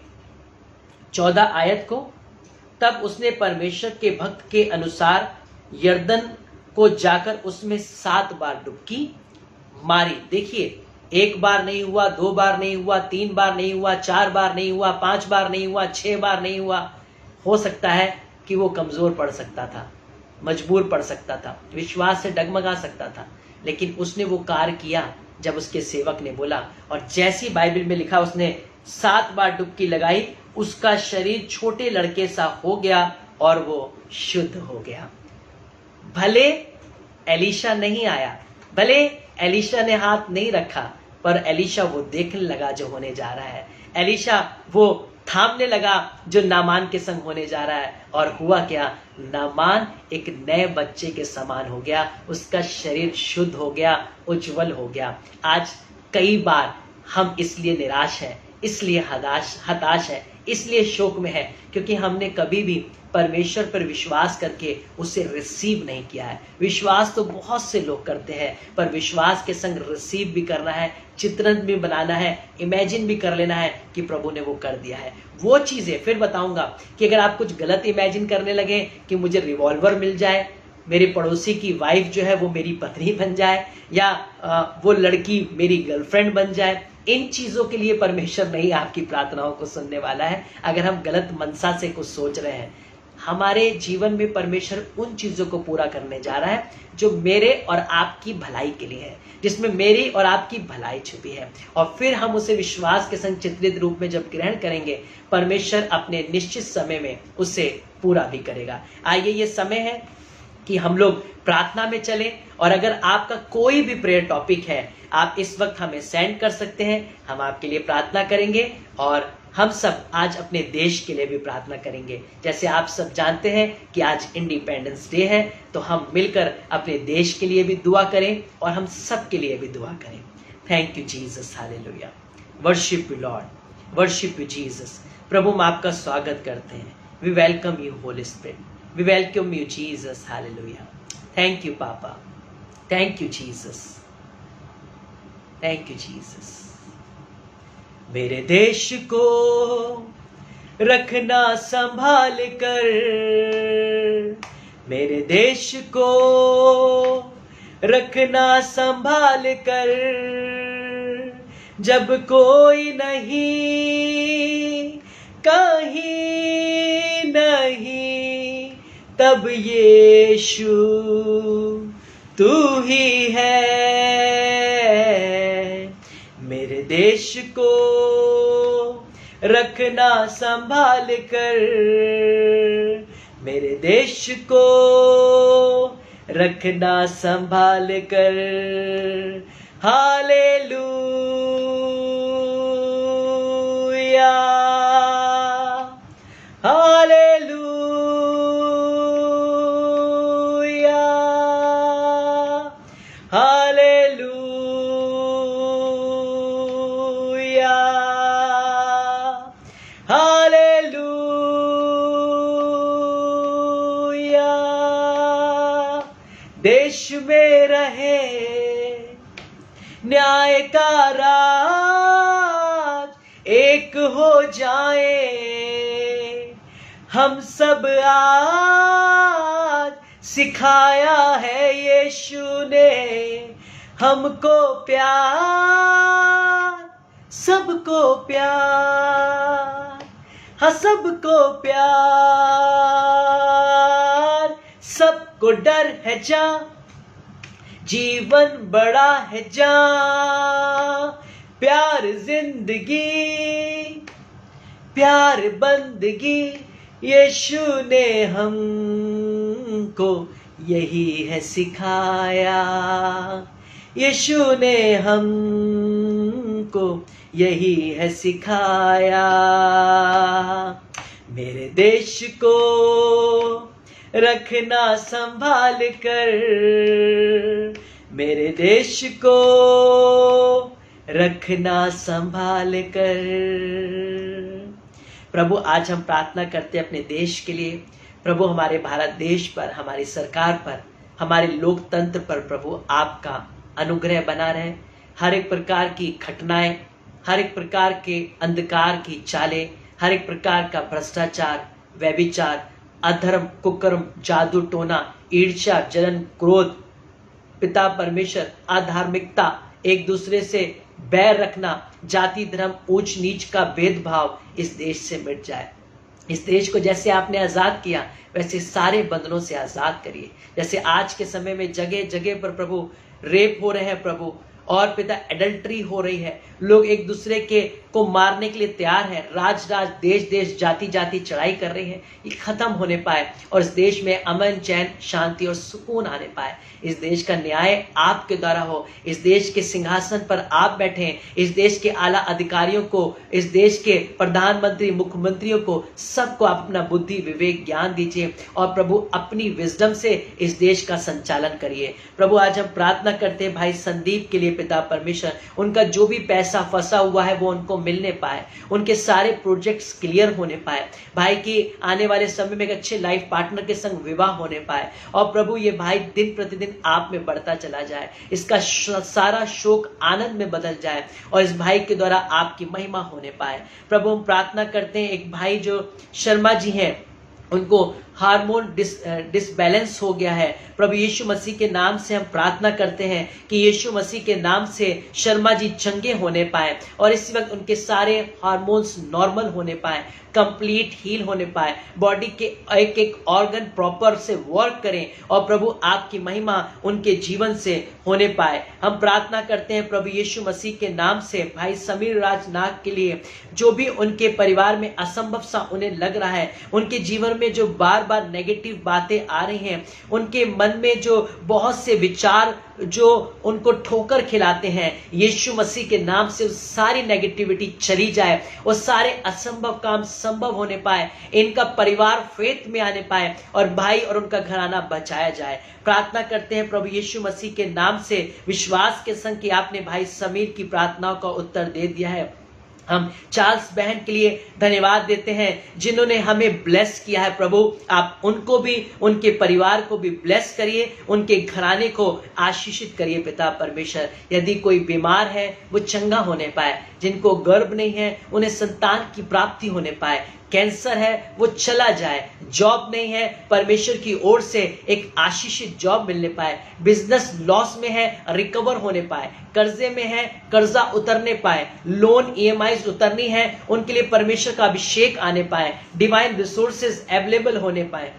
14 आयत को, तब उसने परमेश्वर के भक्त के अनुसार यरदन को जाकर उसमें 7 बार डुबकी मारी। देखिए, 1 बार नहीं हुआ, 2 बार नहीं हुआ, 3 बार नहीं हुआ, 4 बार नहीं हुआ, 5 बार नहीं हुआ, 6 बार नहीं हुआ। हो सकता है कि वो कमजोर पड़ सकता था, मजबूर पड़ सकता था, विश्वास से डगमगा सकता था, लेकिन उसने वो कार्य किया जब उसके सेवक ने बोला। और जैसी बाइबल में लिखा, उसने 7 बार डुबकी लगाई, उसका शरीर छोटे लड़के सा हो गया और वो शुद्ध हो गया। भले एलीशा नहीं आया, भले एलीशा ने हाथ नहीं रखा, पर एलीशा वो देखने लगा जो होने जा रहा है। एलीशा वो थामने लगा जो नामान के संग होने जा रहा है। और हुआ क्या, नामान एक नए बच्चे के समान हो गया, उसका शरीर शुद्ध हो गया, उज्जवल हो गया। आज कई बार हम इसलिए निराश हैं, इसलिए हताश है, इसलिए शोक में है, क्योंकि हमने कभी भी परमेश्वर पर विश्वास करके उसे रिसीव नहीं किया है। विश्वास तो बहुत से लोग करते हैं, पर विश्वास के संग रिसीव भी करना है, चित्रण भी बनाना है, इमेजिन भी कर लेना है कि प्रभु ने वो कर दिया है। वो चीजें फिर बताऊंगा कि अगर आप कुछ गलत इमेजिन करने लगे कि मुझे रिवॉल्वर मिल जाए, मेरे पड़ोसी की वाइफ जो है वो मेरी पत्नी बन जाए, या वो लड़की मेरी गर्लफ्रेंड बन जाए। इन चीजों के लिए परमेश्वर नहीं आपकी प्रार्थनाओं को सुनने वाला है, अगर हम गलत मनसा से कुछ सोच रहे हैं। हमारे जीवन में परमेश्वर उन चीजों को पूरा करने जा रहा है जो मेरे और आपकी भलाई के लिए है, जिसमें मेरी और आपकी भलाई छुपी है। और फिर हम उसे विश्वास के संग चित्रित रूप में जब ग्रहण करेंगे, परमेश्वर अपने निश्चित समय में उसे पूरा भी करेगा। आइए, ये समय है कि हम लोग प्रार्थना में चलें, और अगर आपका कोई भी प्रेयर टॉपिक है, आप इस वक्त हमें सेंड कर सकते हैं, हम आपके लिए प्रार्थना करेंगे। और हम सब आज अपने देश के लिए भी प्रार्थना करेंगे। जैसे आप सब जानते हैं कि आज इंडिपेंडेंस डे है, तो हम मिलकर अपने देश के लिए भी दुआ करें और हम सब के लिए भी दुआ करें। Thank you Jesus, hallelujah. Worship you Lord, worship you Jesus. प्रभु, हम आपका स्वागत करते हैं। We welcome you Holy Spirit, we welcome you Jesus, hallelujah. Thank you papa, thank you Jesus, thank you Jesus. मेरे देश को रखना संभाल कर, मेरे देश को रखना संभाल कर, जब कोई नहीं कहीं नहीं, तब यीशु तू ही है। मेरे देश को रखना संभाल कर, मेरे देश को रखना संभाल कर। Hallelujah, hallelujah, hallelujah, hallelujah. देश में रहे न्याय का राज, एक हो जाए हम सब आज। सिखाया है यीशु ने हमको प्यार, सबको प्यार, हाँ सबको प्यार। सबको डर है जा, जीवन बड़ा है जा, प्यार जिंदगी, प्यार बंदगी। यीशु ने हमको यही है सिखाया, यीशु ने हमको यही है सिखाया। मेरे देश को रखना संभाल कर, मेरे देश को रखना संभाल कर। प्रभु, आज हम प्रार्थना करते हैं अपने देश के लिए। प्रभु, हमारे भारत देश पर, हमारी सरकार पर, हमारे लोकतंत्र पर प्रभु आपका अनुग्रह बना रहे। हर एक प्रकार की घटनाएं, हर एक प्रकार के अंधकार की चालें, हर एक प्रकार का भ्रष्टाचार, व्यभिचार, अधर्म, कुकर्म, जादू टोना, ईर्ष्या, जलन, क्रोध, पिता परमेश्वर, अधार्मिकता, एक दूसरे से बैर रखना, जाति धर्म, ऊंच नीच का भेदभाव इस देश से मिट जाए। इस देश को जैसे आपने आजाद किया, वैसे सारे बंधनों से आजाद करिए। जैसे आज के समय में जगह जगह पर प्रभु रेप हो रहे हैं प्रभु, और पिता एडल्ट्री हो रही है, लोग एक दूसरे के को मारने के लिए तैयार हैं, राज राज, देश देश, जाति जाति चढ़ाई कर रही है। ये खत्म होने पाए और इस देश में अमन, चैन, शांति और सुकून आने पाए। इस देश का न्याय आपके द्वारा हो, इस देश के सिंहासन पर आप बैठे, इस देश के आला अधिकारियों को, इस देश के प्रधानमंत्री, मुख्यमंत्रियों को, सबको आप अपना बुद्धि, विवेक, ज्ञान दीजिए और प्रभु अपनी विजडम से इस देश का संचालन करिए। प्रभु, आज हम प्रार्थना करते हैं भाई संदीप के लिए पिता परमेश्वर, उनका जो भी पैसा फंसा हुआ है वो उनको मिलने पाए, उनके सारे प्रोजेक्ट्स क्लियर होने पाए, भाई की आने वाले समय में एक अच्छे लाइफ पार्टनर के संग विवाह होने पाए, और प्रभु ये भाई दिन प्रतिदिन आप में बढ़ता चला जाए, इसका सारा शोक आनंद में बदल जाए और इस भाई के द्वारा आपकी महिमा होने पाए। प्रभु, हम प्रार्थना करते हैं एक भाई जो शर्मा जी हैं, उनको हार्मोन डिसबैलेंस हो गया है, प्रभु यीशु मसीह के नाम से हम प्रार्थना करते हैं कि यीशु मसीह के नाम से शर्मा जी चंगे होने पाए और इसी वक्त उनके सारे हार्मोन्स नॉर्मल होने पाए, कंप्लीट हील होने पाए, बॉडी के एक एक ऑर्गन प्रॉपर से वर्क करें और प्रभु आपकी महिमा उनके जीवन से होने पाए। हम प्रार्थना करते हैं प्रभु यीशु मसीह के नाम से भाई समीर राज नाग के लिए, जो भी उनके परिवार में असंभव सा उन्हें लग रहा है, उनके जीवन में जो बार बार नेगेटिव बातें आ रही हैं, उनके मन में जो बहुत से विचार जो उनको ठोकर खिलाते हैं, यीशु मसीह के नाम से उस सारी नेगेटिविटी चली जाए, वो सारे असंभव काम संभव होने पाए, इनका परिवार फेथ में आने पाए और भाई और उनका घराना बचाया जाए। प्रार्थना करते हैं प्रभु यीशु मसीह के नाम से विश्वास के संग कि आपने भाई समीर की प्रार्थनाओं का उत्तर दे दिया है। हम चार्ल्स बहन के लिए धन्यवाद देते हैं जिन्होंने हमें ब्लेस किया है। प्रभु आप उनको भी, उनके परिवार को भी ब्लेस करिए, उनके घराने को आशीषित करिए पिता परमेश्वर। यदि कोई बीमार है वो चंगा होने पाए, जिनको गर्भ नहीं है उन्हें संतान की प्राप्ति होने पाए, कैंसर है वो चला जाए, जॉब नहीं है परमेश्वर की ओर से एक आशीषित जॉब मिलने पाए, बिजनेस लॉस में है रिकवर होने पाए, कर्जे में है कर्जा उतरने पाए, लोन ईएमआईज उतरनी है उनके लिए परमेश्वर का अभिषेक आने पाए, डिवाइन रिसोर्सेज अवेलेबल होने पाए।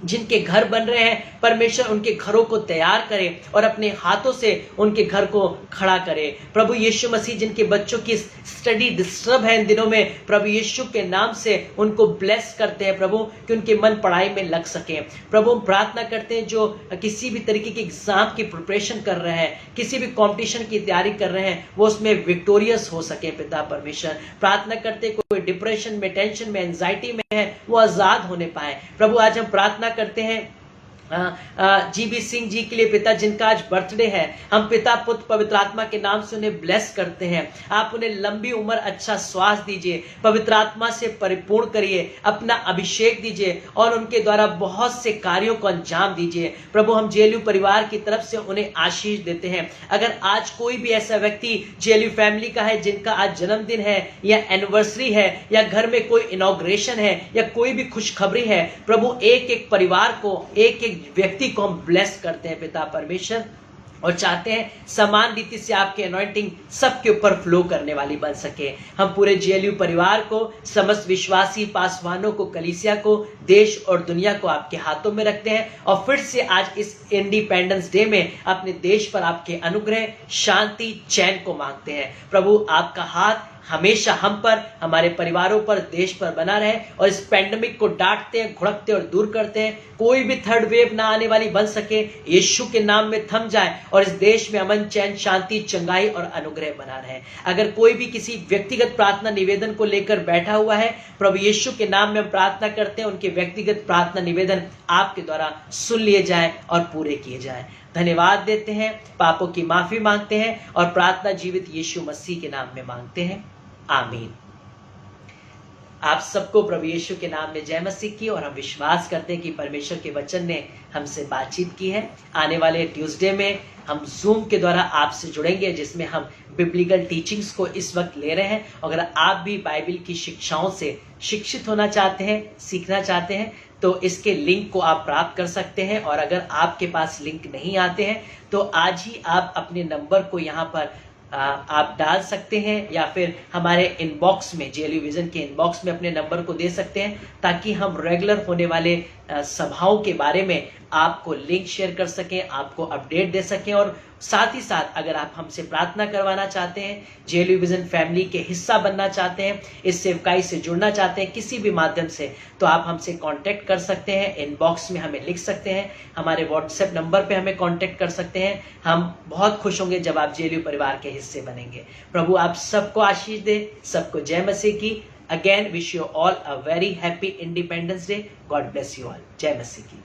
जिनके घर बन रहे हैं परमेश्वर उनके घरों को तैयार करे और अपने हाथों से उनके घर को खड़ा करे। प्रभु यीशु मसीह जिनके बच्चों की स्टडी डिस्टर्ब है इन दिनों में, प्रभु यीशु के नाम से उनको ब्लेस करते हैं प्रभु कि उनके मन पढ़ाई में लग सके। प्रभु हम प्रार्थना करते हैं जो किसी भी तरीके के एग्जाम की प्रिपरेशन कर रहे हैं, किसी भी कॉम्पिटिशन की तैयारी कर रहे हैं, वो उसमें विक्टोरियस हो सके पिता परमेश्वर। प्रार्थना करते कोई डिप्रेशन में, टेंशन में, एंजाइटी में है वो आजाद होने पाए। प्रभु आज हम प्रार्थना करते हैं जीबी सिंह जी के लिए पिता जिनका आज बर्थडे है, हम पिता पुत्र पवित्र आत्मा के नाम से उन्हें ब्लेस करते हैं। आप उन्हें लंबी उम्र, अच्छा स्वास्थ्य दीजिए, पवित्र आत्मा से परिपूर्ण करिए, अपना अभिषेक दीजिए और उनके द्वारा बहुत से कार्यों को अंजाम दीजिए। प्रभु हम जेएलयू परिवार की तरफ से उन्हें आशीष देते हैं। अगर आज कोई भी ऐसा व्यक्ति जेएलयू फैमिली का है जिनका आज जन्मदिन है या एनिवर्सरी है या घर में कोई इनॉग्रेशन है या कोई भी खुशखबरी है, प्रभु एक एक परिवार को, एक एक व्यक्ति को हम ब्लेस करते हैं पिता परमेश्वर और चाहते हैं समान रीति से आपके अनॉइंटिंग सबके ऊपर फ्लो करने वाली बन सके। हम पूरे जेएलयू परिवार को, समस्त विश्वासी पासवानों को, कलीसिया को, देश और दुनिया को आपके हाथों में रखते हैं और फिर से आज इस इंडिपेंडेंस डे में अपने देश पर आपके अनुग्रह, शांति, चैन को मांगते हैं। प्रभु आपका हाथ हमेशा हम पर, हमारे परिवारों पर, देश पर बना रहे और इस पैंडेमिक को डांटते हैं, घुड़कते और दूर करते हैं। कोई भी थर्ड वेव ना आने वाली बन सके, यीशु के नाम में थम जाए और इस देश में अमन, चैन, शांति, चंगाई और अनुग्रह बना रहे। अगर कोई भी किसी व्यक्तिगत प्रार्थना निवेदन को लेकर बैठा हुआ है, प्रभु यीशु के नाम में हम प्रार्थना करते हैं उनके व्यक्तिगत प्रार्थना निवेदन आपके द्वारा सुन लिए जाए और पूरे किए जाए। धन्यवाद देते हैं, पापों की माफी मांगते हैं और प्रार्थना जीवित यीशु मसीह के नाम में मांगते हैं, आमीन। आप सबको प्रभु यीशु के नाम में जय मसीह की। और हम विश्वास करते हैं कि परमेश्वर के वचन ने हमसे बातचीत की है। आने वाले ट्यूसडे में हम जूम के द्वारा आपसे जुड़ेंगे जिसमें हम बिब्लिकल टीचिंग्स को इस वक्त ले रहे हैं। अगर आप भी बाइबल की शिक्षाओं से शिक्षित होना चाहते हैं, सीखना चाहते हैं, तो इसके लिंक को आप प्राप्त कर सकते हैं। और अगर आपके पास लिंक नहीं आते हैं तो आज ही आप अपने नंबर को यहाँ पर आप डाल सकते हैं या फिर हमारे इनबॉक्स में, जेएलयू विजन के इनबॉक्स में अपने नंबर को दे सकते हैं ताकि हम रेगुलर होने वाले सभाओं के बारे में आपको लिंक शेयर कर सकें, आपको अपडेट दे सकें। और साथ ही साथ अगर आप हमसे प्रार्थना करवाना चाहते हैं, जेएलयू विजन फैमिली के हिस्सा बनना चाहते हैं, इस सेवकाई से जुड़ना चाहते हैं किसी भी माध्यम से, तो आप हमसे कांटेक्ट कर सकते हैं। इनबॉक्स में हमें लिख सकते हैं, हमारे व्हाट्सएप नंबर पे हमें कांटेक्ट कर सकते हैं। हम बहुत खुश होंगे जब आप जेएलयू परिवार के हिस्से बनेंगे। प्रभु आप सबको आशीष दे, सबको जय मसीह की। Again wish you all a very happy independence day. God bless you all. जय मसीह की।